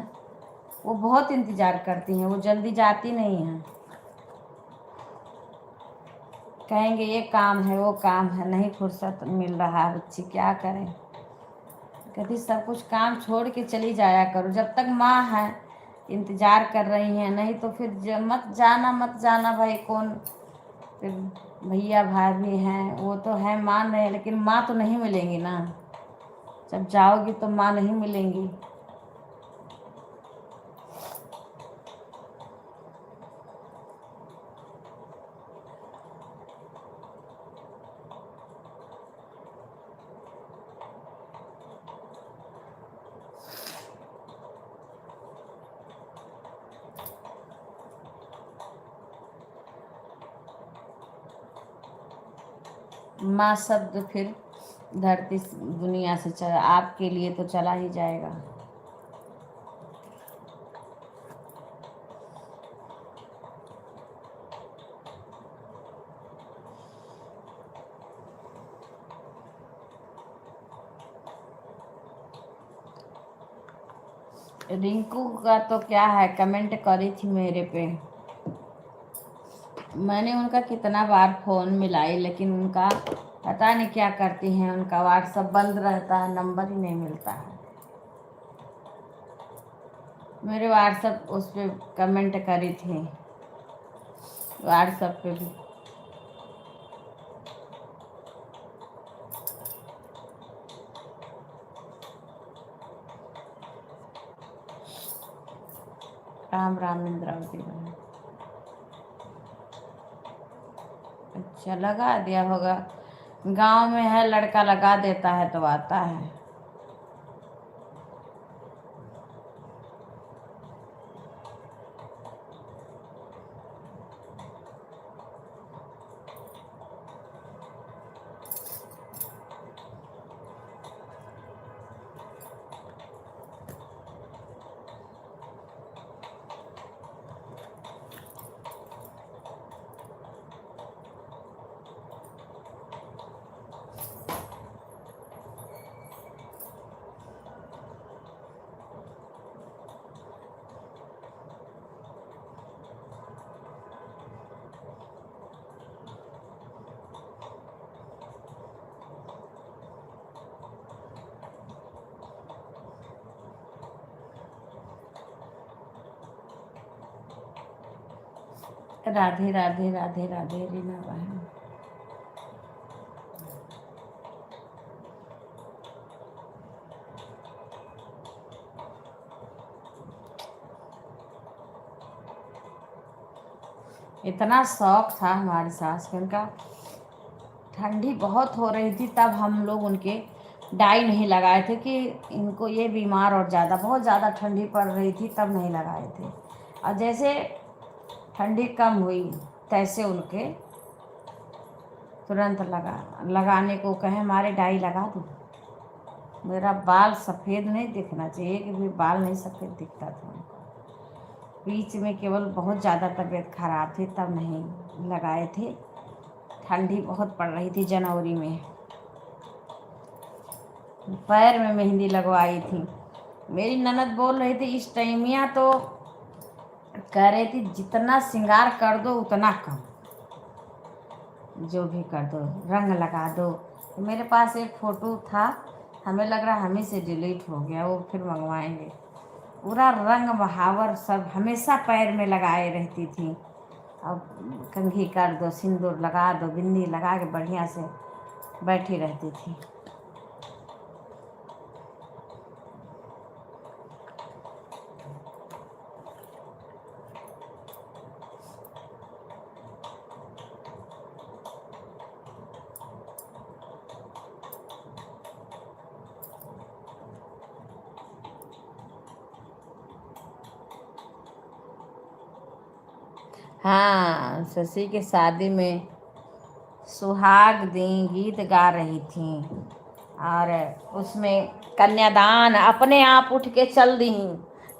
वो बहुत इंतज़ार करती हैं, वो जल्दी जाती नहीं हैं। कहेंगे ये काम है, वो काम है, नहीं फुर्सत मिल रहा है, बच्ची क्या करें। कहती सब कुछ काम छोड़ के चली जाया करो, जब तक माँ है इंतज़ार कर रही हैं, नहीं तो फिर मत जाना भाई। कौन फिर भैया भाभी हैं, वो तो है, मान रहे हैं, लेकिन माँ तो नहीं मिलेंगी ना। जब जाओगी तो माँ नहीं मिलेंगी। माँ शब्द फिर धरती दुनिया से चला, आपके लिए तो चला ही जाएगा। रिंकू का तो क्या है, कमेंट करी थी मेरे पे, मैंने उनका कितना बार फ़ोन मिलाई, लेकिन उनका पता नहीं क्या करती हैं, उनका व्हाट्सएप बंद रहता है, नंबर ही नहीं मिलता है। मेरे व्हाट्सएप उस पर कमेंट करी थी, व्हाट्सएप पे भी। राम राम इंद्रावती बहन। अच्छा, लगा दिया होगा, गांव में है, लड़का लगा देता है तो आता है। राधे राधे राधे राधे रीना बहन। इतना शौक था हमारी सास के, उनका ठंडी बहुत हो रही थी तब हम लोग उनके डाई नहीं लगाए थे कि इनको ये बीमार, और ज़्यादा बहुत ज़्यादा ठंडी पड़ रही थी तब नहीं लगाए थे। और जैसे ठंडी कम हुई तैसे उनके तुरंत लगाने को कहे, हमारे डाई लगा दो। मेरा बाल सफ़ेद नहीं दिखना चाहिए, कि भी बाल नहीं सफ़ेद दिखता था उनको। बीच में केवल बहुत ज़्यादा तबीयत खराब थी तब नहीं लगाए थे, ठंडी बहुत पड़ रही थी जनवरी में। पैर में मेहंदी लगवाई थी। मेरी ननद बोल रही थी इस टाइमिया, तो कह रही थी जितना श्रृंगार कर दो उतना कम, जो भी कर दो, रंग लगा दो। तो मेरे पास एक फ़ोटो था, हमें लग रहा हमें से डिलीट हो गया, वो फिर मंगवाएंगे। पूरा रंग बहावर सब हमेशा पैर में लगाए रहती थी। अब कंघी कर दो, सिंदूर लगा दो, बिंदी लगा के बढ़िया से बैठी रहती थी। हाँ, शशि के शादी में सुहाग दी गीत गा रही थी, और उसमें कन्यादान अपने आप उठ के चल दी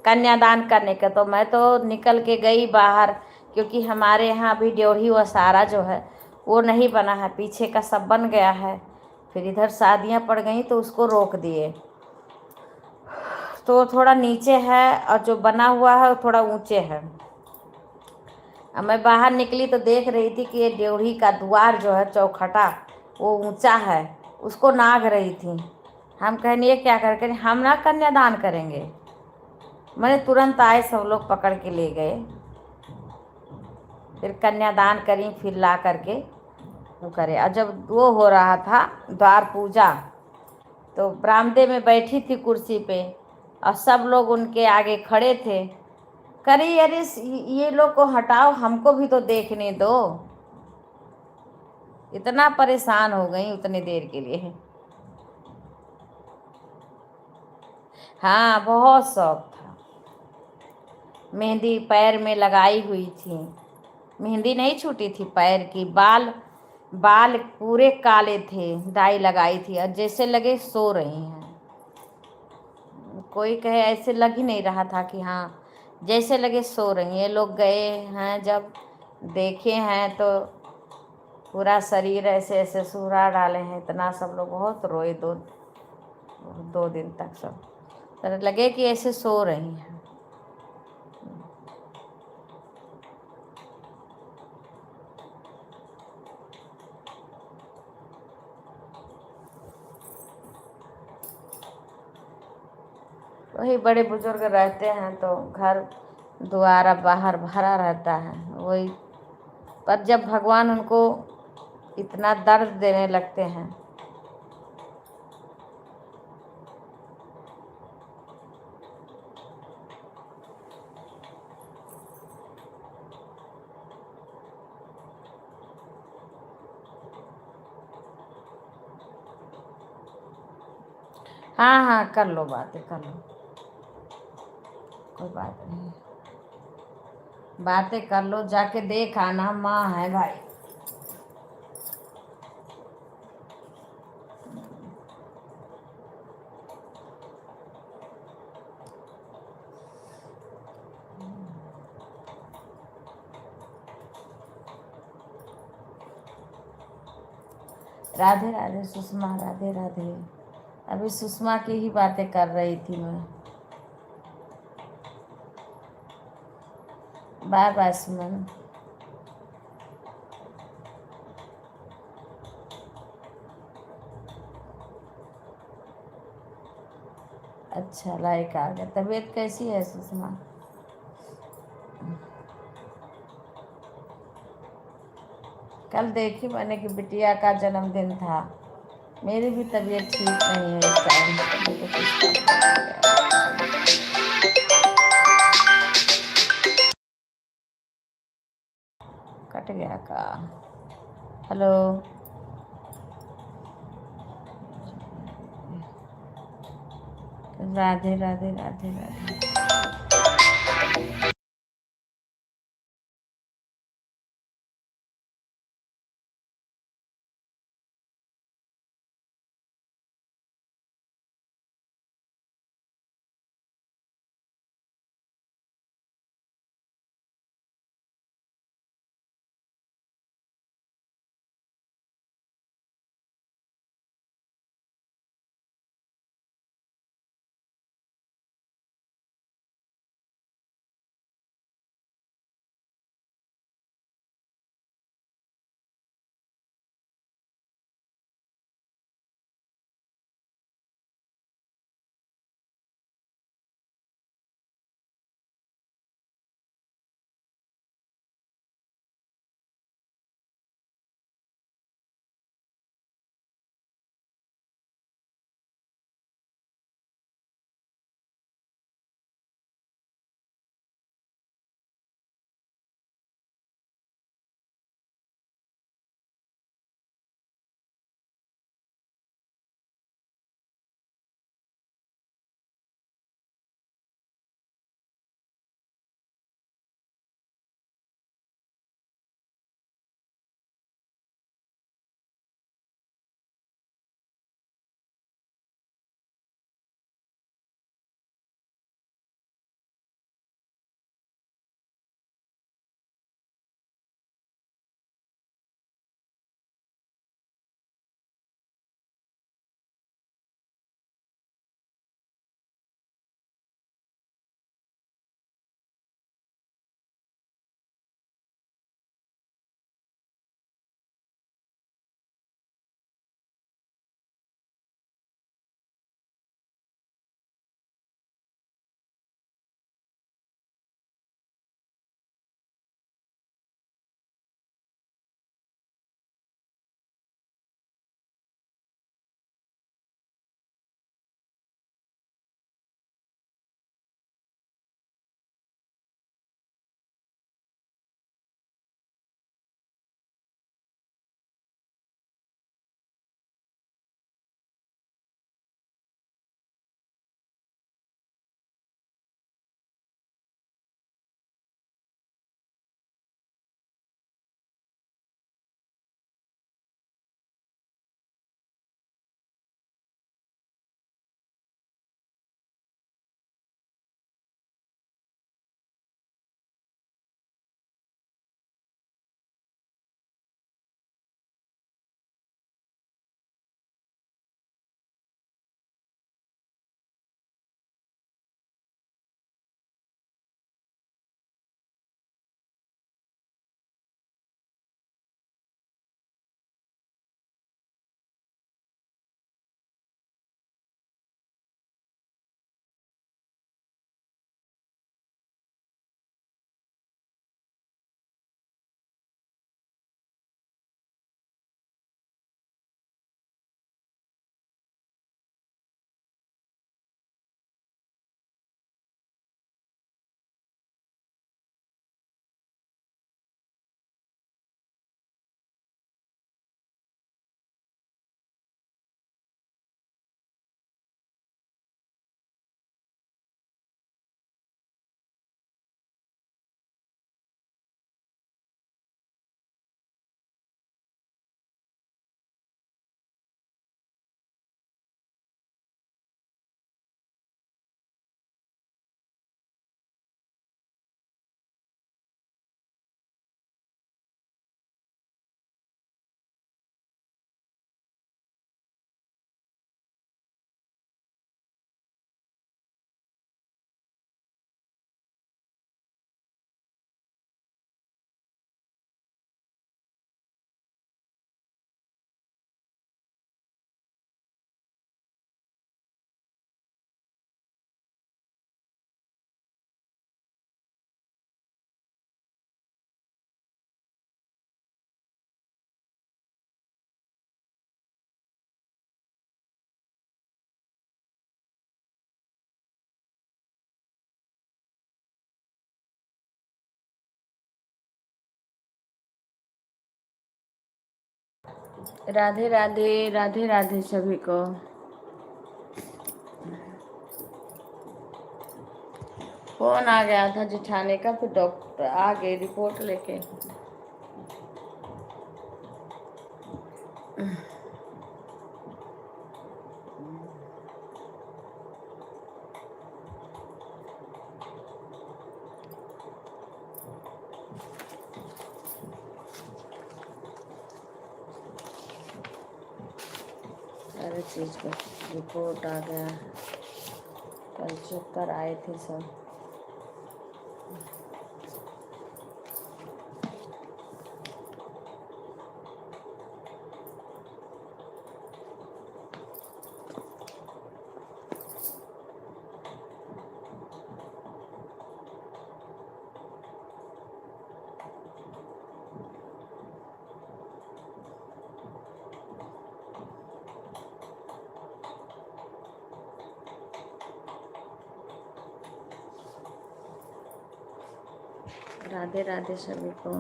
कन्यादान करने के। तो मैं तो निकल के गई बाहर, क्योंकि हमारे यहाँ भी ड्योढ़ी वसारा जो है वो नहीं बना है, पीछे का सब बन गया है। फिर इधर शादियाँ पड़ गई तो उसको रोक दिए, तो थोड़ा नीचे है, और जो बना हुआ है वो थोड़ा ऊंचे है। अब मैं बाहर निकली तो देख रही थी कि ये ड्योढ़ी का द्वार जो है, चौखटा, वो ऊंचा है, उसको नाग रही थी। हम कहने ये क्या कर करें, हम ना कन्यादान करेंगे। मैंने तुरंत आए, सब लोग पकड़ के ले गए, फिर कन्यादान करी, फिर ला करके वो करे। और जब वो हो रहा था द्वार पूजा, तो बरामदे में बैठी थी कुर्सी पे, और सब लोग उनके आगे खड़े थे। करी अरे ये लोग को हटाओ, हमको भी तो देखने दो। इतना परेशान हो गई उतने देर के लिए। हाँ, बहुत शौक था। मेहंदी पैर में लगाई हुई थी, मेहंदी नहीं छूटी थी पैर की। बाल बाल पूरे काले थे, डाई लगाई थी, और जैसे लगे सो रही हैं। कोई कहे, ऐसे लग ही नहीं रहा था कि हाँ, जैसे लगे सो रही हैं। ये लोग गए हैं, जब देखे हैं तो पूरा शरीर ऐसे ऐसे सुहरा डाले हैं, इतना सब लोग बहुत रोए। दो दिन तक सब तो लगे कि ऐसे सो रही हैं। वही बड़े बुजुर्ग रहते हैं तो घर द्वारा बाहर भरा रहता है वही। पर जब भगवान उनको इतना दर्द देने लगते हैं, हाँ हाँ कर लो, बातें कर लो, कोई बात नहीं, बातें कर लो, जाके देख आना, माँ है भाई। राधे राधे सुषमा, राधे राधे। अभी सुषमा की ही बातें कर रही थी मैं। बाय बाय सुमन। अच्छा लाइक आ गया। तबीयत कैसी है सुषमा? कल देखी मैंने कि बिटिया का जन्मदिन था। मेरी भी तबीयत ठीक नहीं है इस टाइम। देखो किसका फोन आ गया। कट गया का? हेलो, राधे राधे राधे राधे। राधे राधे, राधे राधे सभी को। फोन आ गया था जिठाने का, फिर डॉक्टर आ गए रिपोर्ट लेके। सारे चीज़ का रिपोर्ट आ गया, कल चेक कर आए थे सब। राधे राधे सभी को।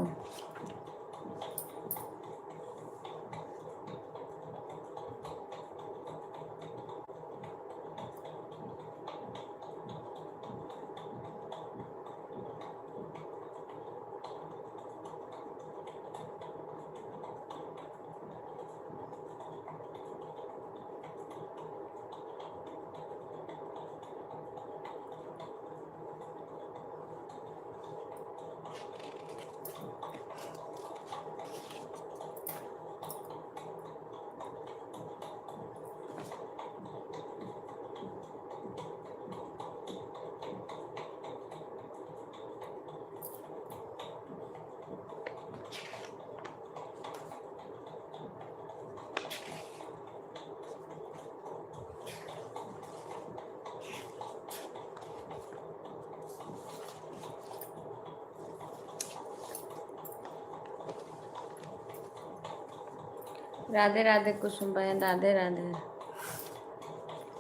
राधे राधे कुसुम बहन, राधे राधे।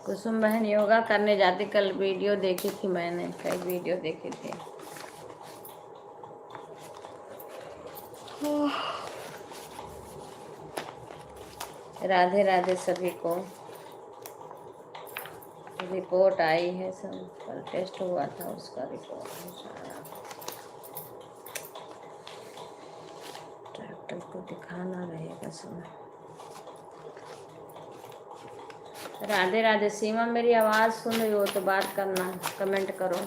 कुसुम बहन योगा करने जाती, कल वीडियो देखी थी मैंने, कई वीडियो देखी थी। राधे राधे सभी को। रिपोर्ट आई है सब, कल टेस्ट हुआ था उसका रिपोर्ट सारा। डॉक्टर को दिखाना रहेगा सब। राधे राधे सीमा, मेरी आवाज़ सुन रही हो तो बात करना, कमेंट करो।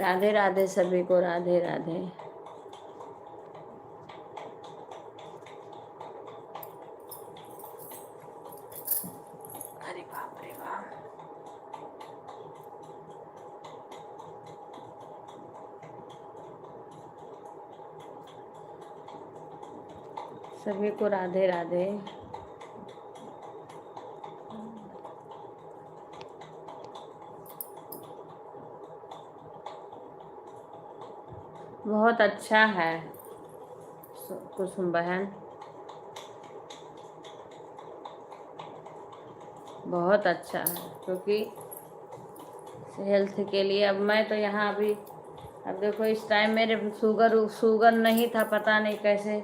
राधे राधे सभी को, राधे राधे। अरे बाप रे बाप। सभी को राधे राधे। बहुत अच्छा है कुसुम बहन, बहुत अच्छा है, क्योंकि हेल्थ के लिए। अब मैं तो यहाँ अभी, अब देखो इस टाइम मेरे शुगर नहीं था, पता नहीं कैसे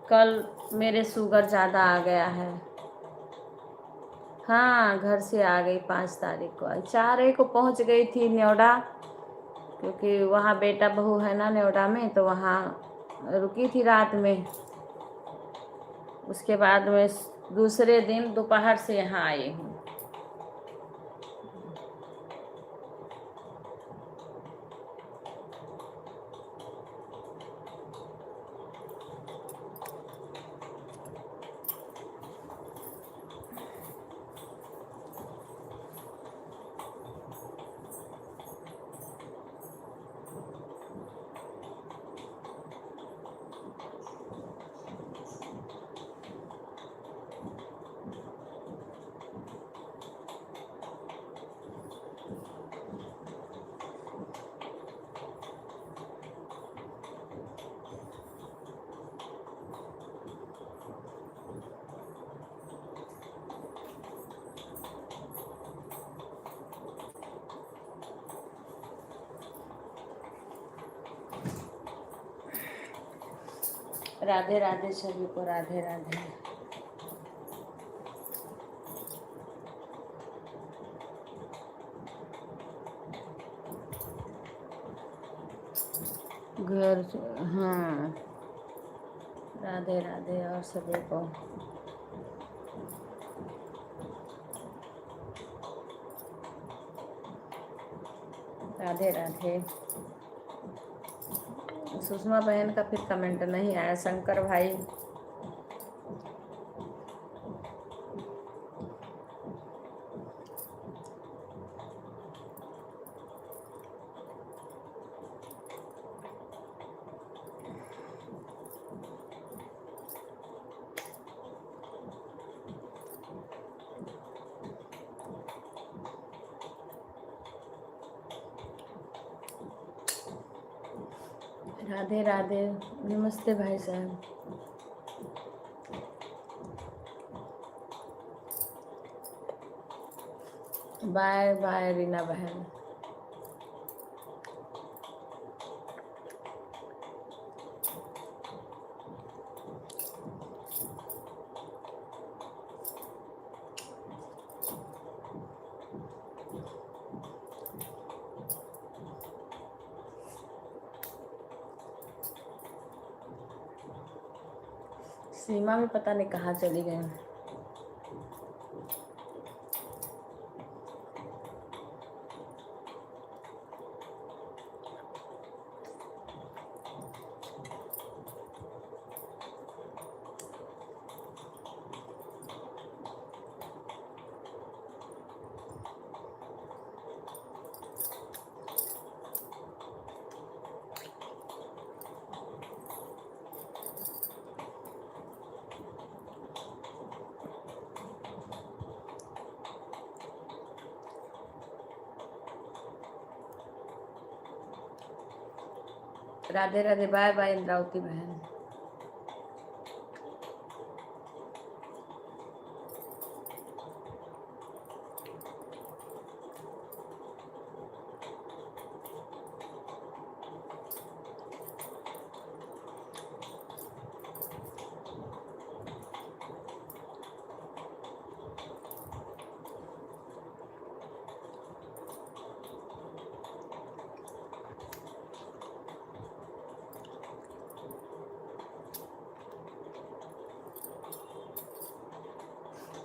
कल मेरे शुगर ज़्यादा आ गया है। हाँ, घर से आ गई 5 तारीख को, 4 को पहुँच गई थी नोएडा, क्योंकि वहाँ बेटा बहू है ना नोएडा में, तो वहाँ रुकी थी रात में। उसके बाद में दूसरे दिन दोपहर से यहाँ आई हूँ। राधे राधे सभी को, राधे राधे। घर, हाँ, राधे राधे और सभी को। राधे राधे। सुषमा बहन का फिर कमेंट नहीं आया। शंकर भाई, राधे राधे। नमस्ते भाई साहब। बाय बाय रीना बहन। सीमा भी पता नहीं कहाँ चली गई। राधे राधे। बाय बाय इंद्रावती बहन।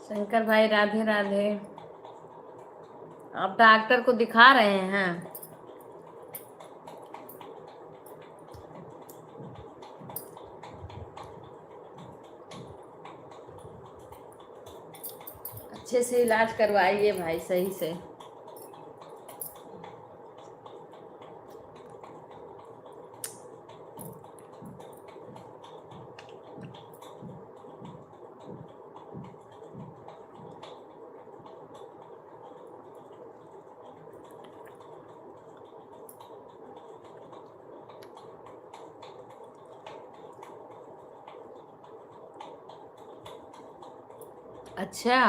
शंकर भाई राधे राधे। आप डॉक्टर को दिखा रहे हैं? अच्छे से इलाज करवाइए भाई, सही से। अच्छा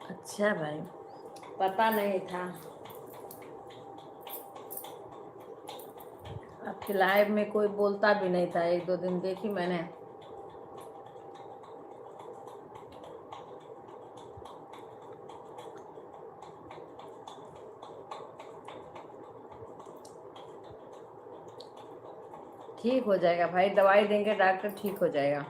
अच्छा भाई, पता नहीं था। आपके लाइव में कोई बोलता भी नहीं था, एक दो दिन देखी मैंने। ठीक हो जाएगा भाई, दवाई देंगे डॉक्टर, ठीक हो जाएगा।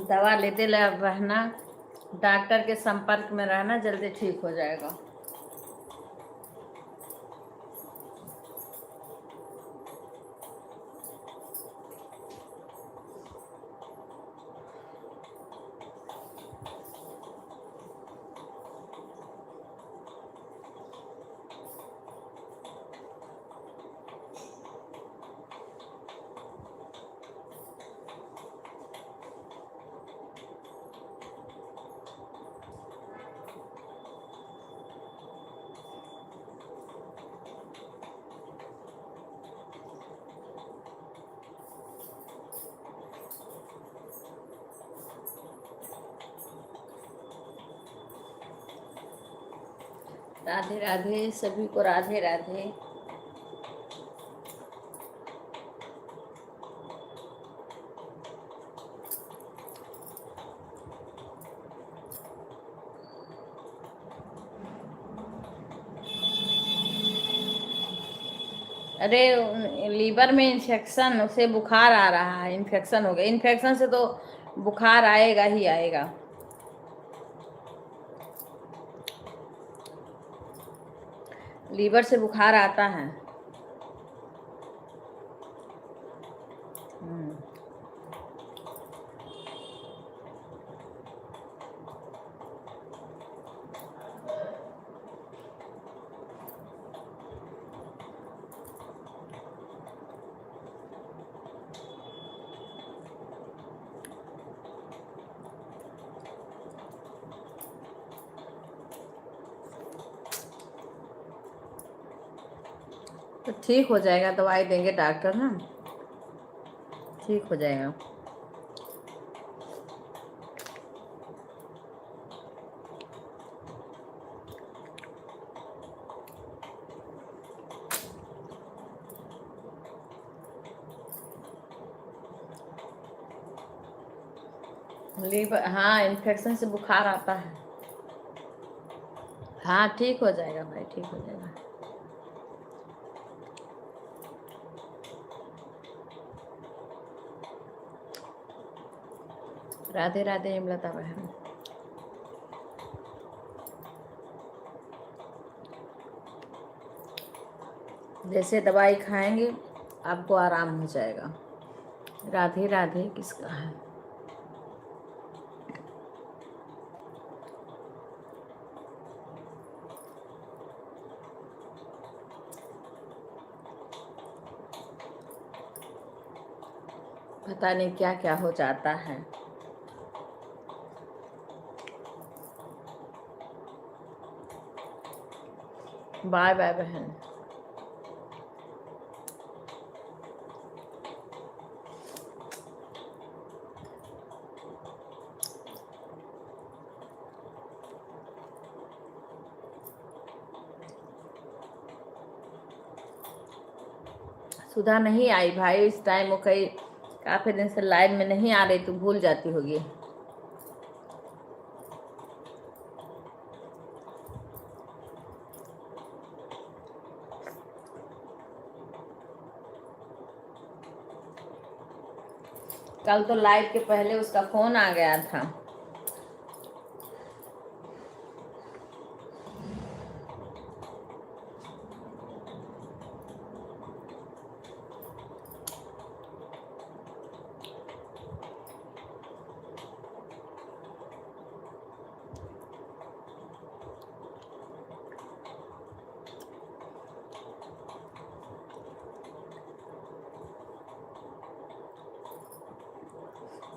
दवा लेते रहना, डॉक्टर के संपर्क में रहना, जल्दी ठीक हो जाएगा। राधे राधे, सभी को राधे राधे। अरे लीवर में इन्फेक्शन, उसे बुखार आ रहा है, इन्फेक्शन हो गया। इन्फेक्शन से तो बुखार आएगा ही आएगा। लीवर से बुखार आता है। तो ठीक हो जाएगा, दवाई देंगे डॉक्टर ना, ठीक हो जाएगा। लीवर, हाँ, इन्फेक्शन से बुखार आता है। हाँ, ठीक हो जाएगा भाई, ठीक हो जाएगा। राधे राधे हेमलता बहन। जैसे दवाई खाएंगे आपको आराम हो जाएगा। राधे राधे किसका है? पता नहीं क्या क्या हो जाता है। बाय बाय बहन। सुधा नहीं आई भाई इस टाइम, वो कई काफी दिन से लाइव में नहीं आ रही, तो भूल जाती होगी। कल तो लाइव के पहले उसका फोन आ गया था।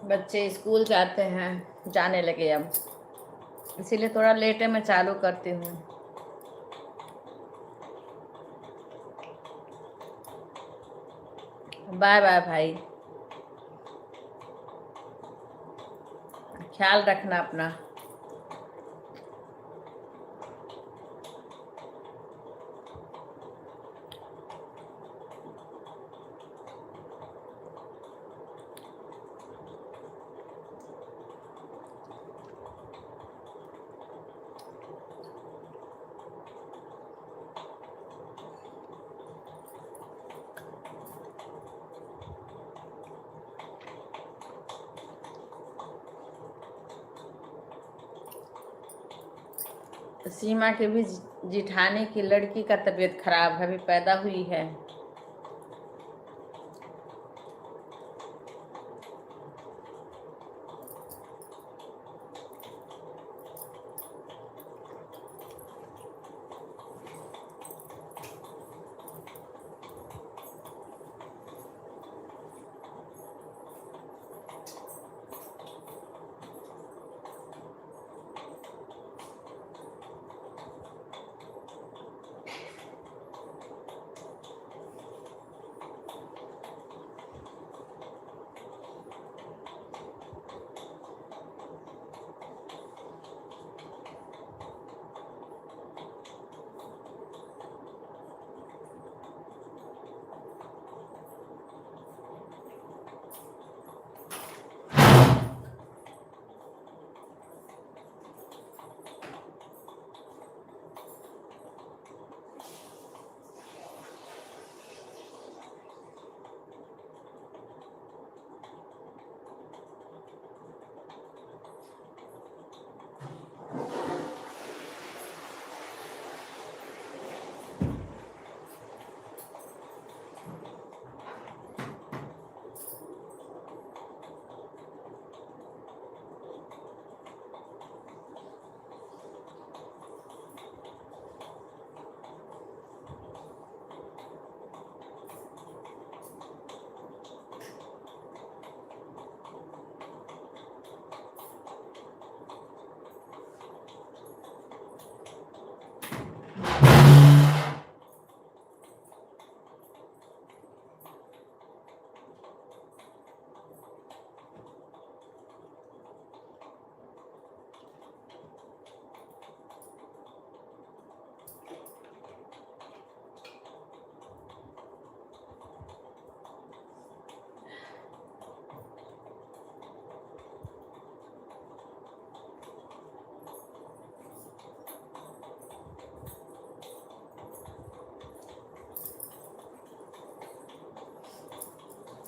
बच्चे स्कूल जाते हैं, जाने लगे अब, इसीलिए थोड़ा लेटे मैं चालू करती हूँ। बाय बाय भाई, ख्याल रखना अपना। सीमा के भी जिठानी की लड़की का तबीयत खराब है, अभी पैदा हुई है।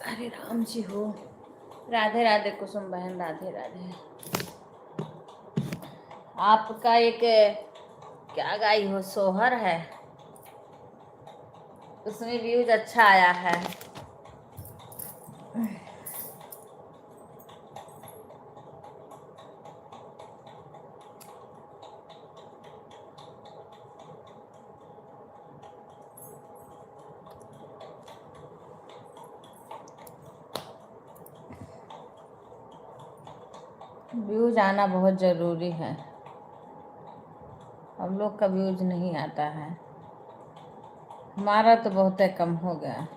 हरे राम जी हो। राधे राधे कुसुम बहन, राधे राधे। आपका एक क्या गाई हो, सोहर है, उसमें व्यूज अच्छा आया है। व्यूज आना बहुत ज़रूरी है। हम लोग का व्यूज नहीं आता है, हमारा तो बहुत कम हो गया।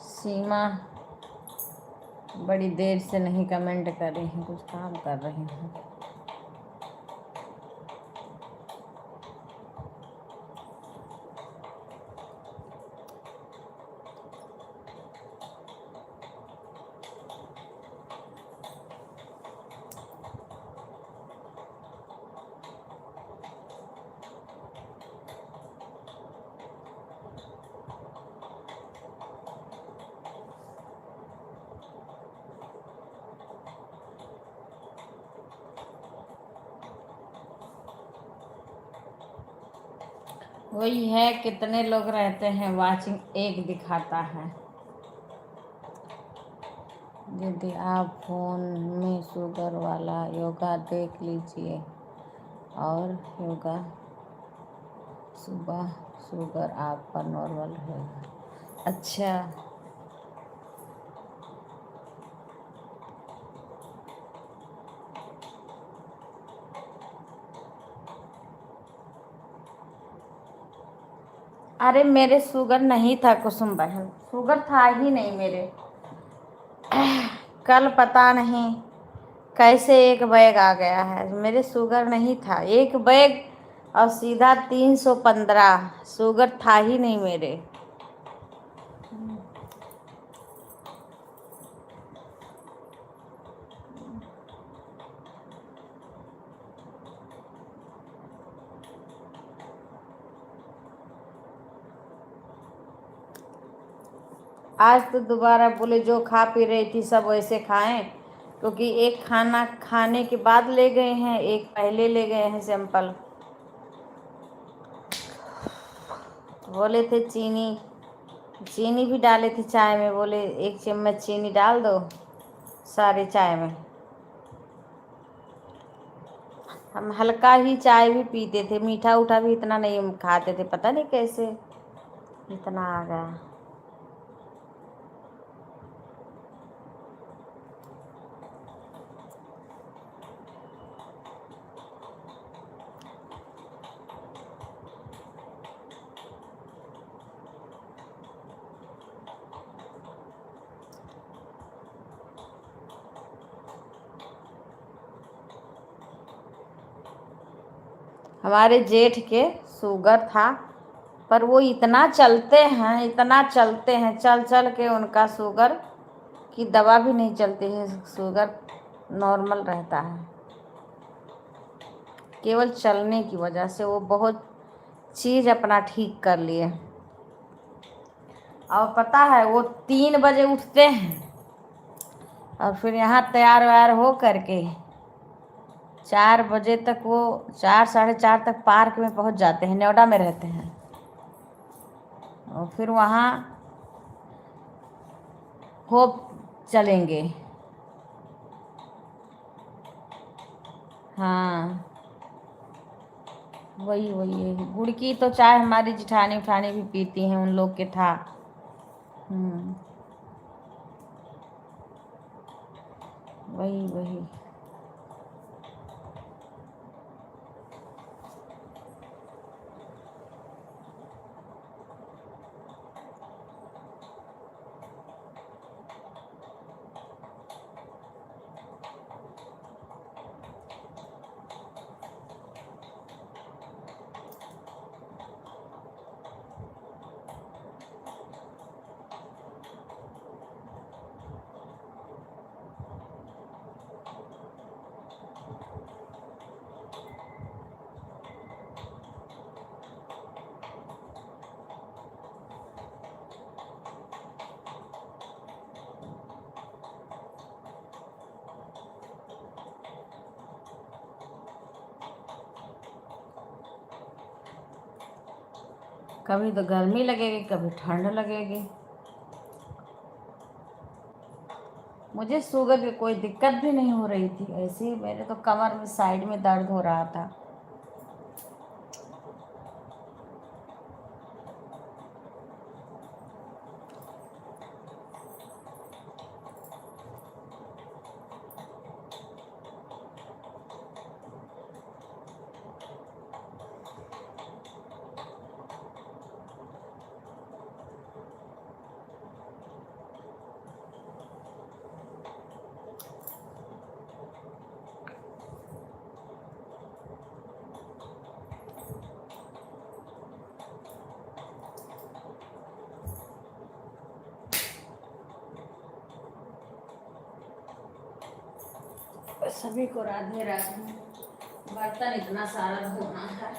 सीमा बड़ी देर से नहीं कमेंट कर रही हैं, कुछ काम कर रही हैं। वही है, कितने लोग रहते हैं, वाचिंग एक दिखाता है। यदि आप फोन में शुगर वाला योगा देख लीजिए और योगा सुबह शुगर आपका नॉर्मल रहेगा। अच्छा, अरे मेरे शुगर नहीं था कुसुम बहन, शुगर था ही नहीं मेरे। कल पता नहीं कैसे एक बैग आ गया है, मेरे शुगर नहीं था। एक बैग और सीधा 315, शुगर था ही नहीं मेरे। आज तो दोबारा बोले जो खा पी रही थी सब वैसे खाएं, क्योंकि एक खाना खाने के बाद ले गए हैं, एक पहले ले गए हैं सैंपल। बोले थे चीनी चीनी भी डाले थे चाय में, बोले 1 चम्मच चीनी डाल दो सारे चाय में। हम हल्का ही चाय भी पीते थे, मीठा उठा भी इतना नहीं खाते थे, पता नहीं कैसे इतना आ गया। हमारे जेठ के शुगर था, पर वो इतना चलते हैं, चल चल के उनका शुगर की दवा भी नहीं चलती है, शुगर नॉर्मल रहता है। केवल चलने की वजह से वो बहुत चीज़ अपना ठीक कर लिए। और पता है वो 3 बजे उठते हैं और फिर यहाँ तैयार व्यार हो करके 4 बजे तक, वो 4 साढ़े 4 तक पार्क में पहुँच जाते हैं, नोएडा में रहते हैं। और फिर वहाँ हो चलेंगे। हाँ, वही गुड़ की तो चाय हमारी जिठानी उठानी भी पीती हैं, उन लोग के था। वही कभी तो गर्मी लगेगी, कभी ठंड लगेगी। मुझे शुगर की कोई दिक्कत भी नहीं हो रही थी, ऐसे ही मेरे तो कमर में साइड में दर्द हो रहा था। सभी को राधे राधे। बर्तन इतना सारा धोना है।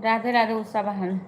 राधे राधे उषा बहन।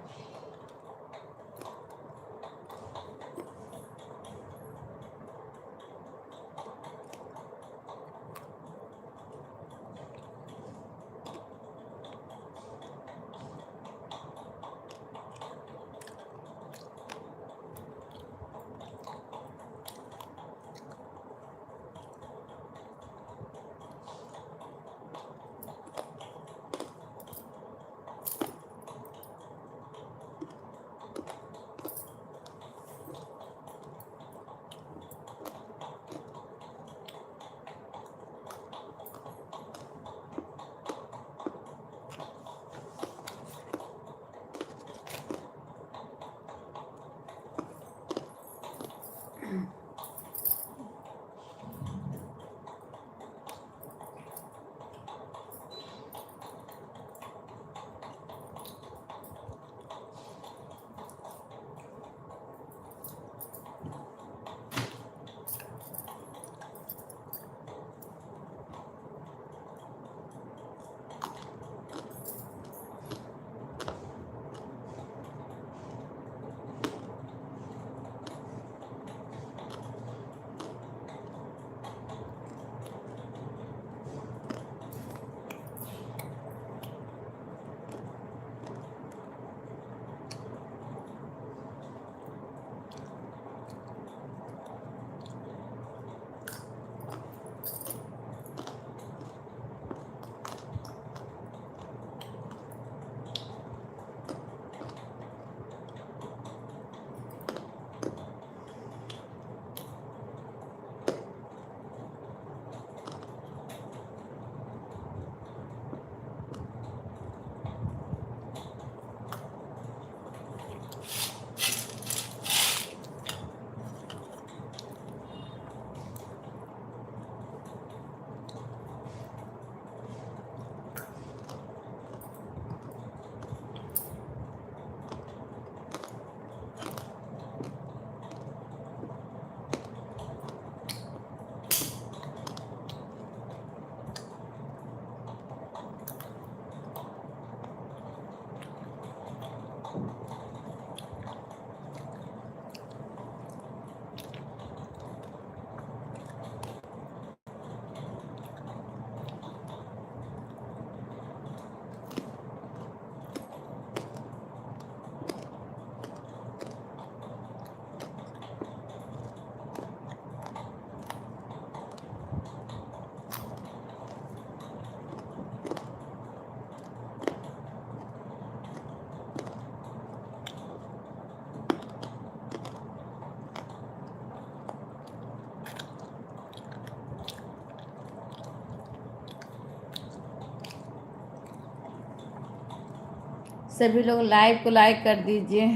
सभी लोग लाइव को लाइक कर दीजिए।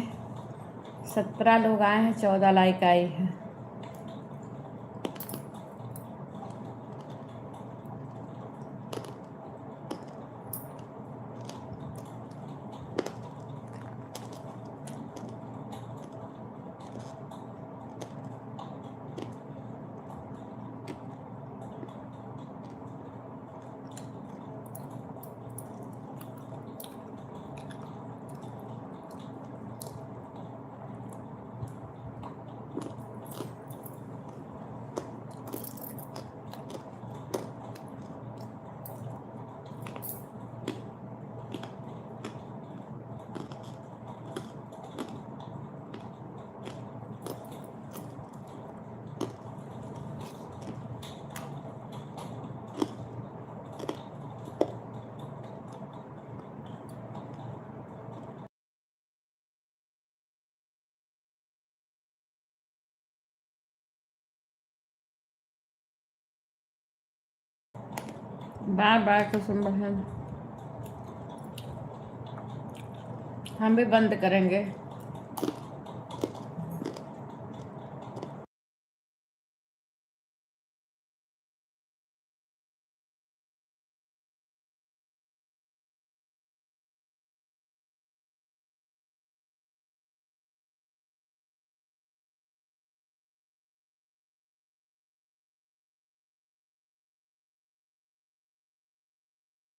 17 लोग आए हैं, 14 लाइक आई है। बार बार कुसुम बहन, हम भी बंद करेंगे।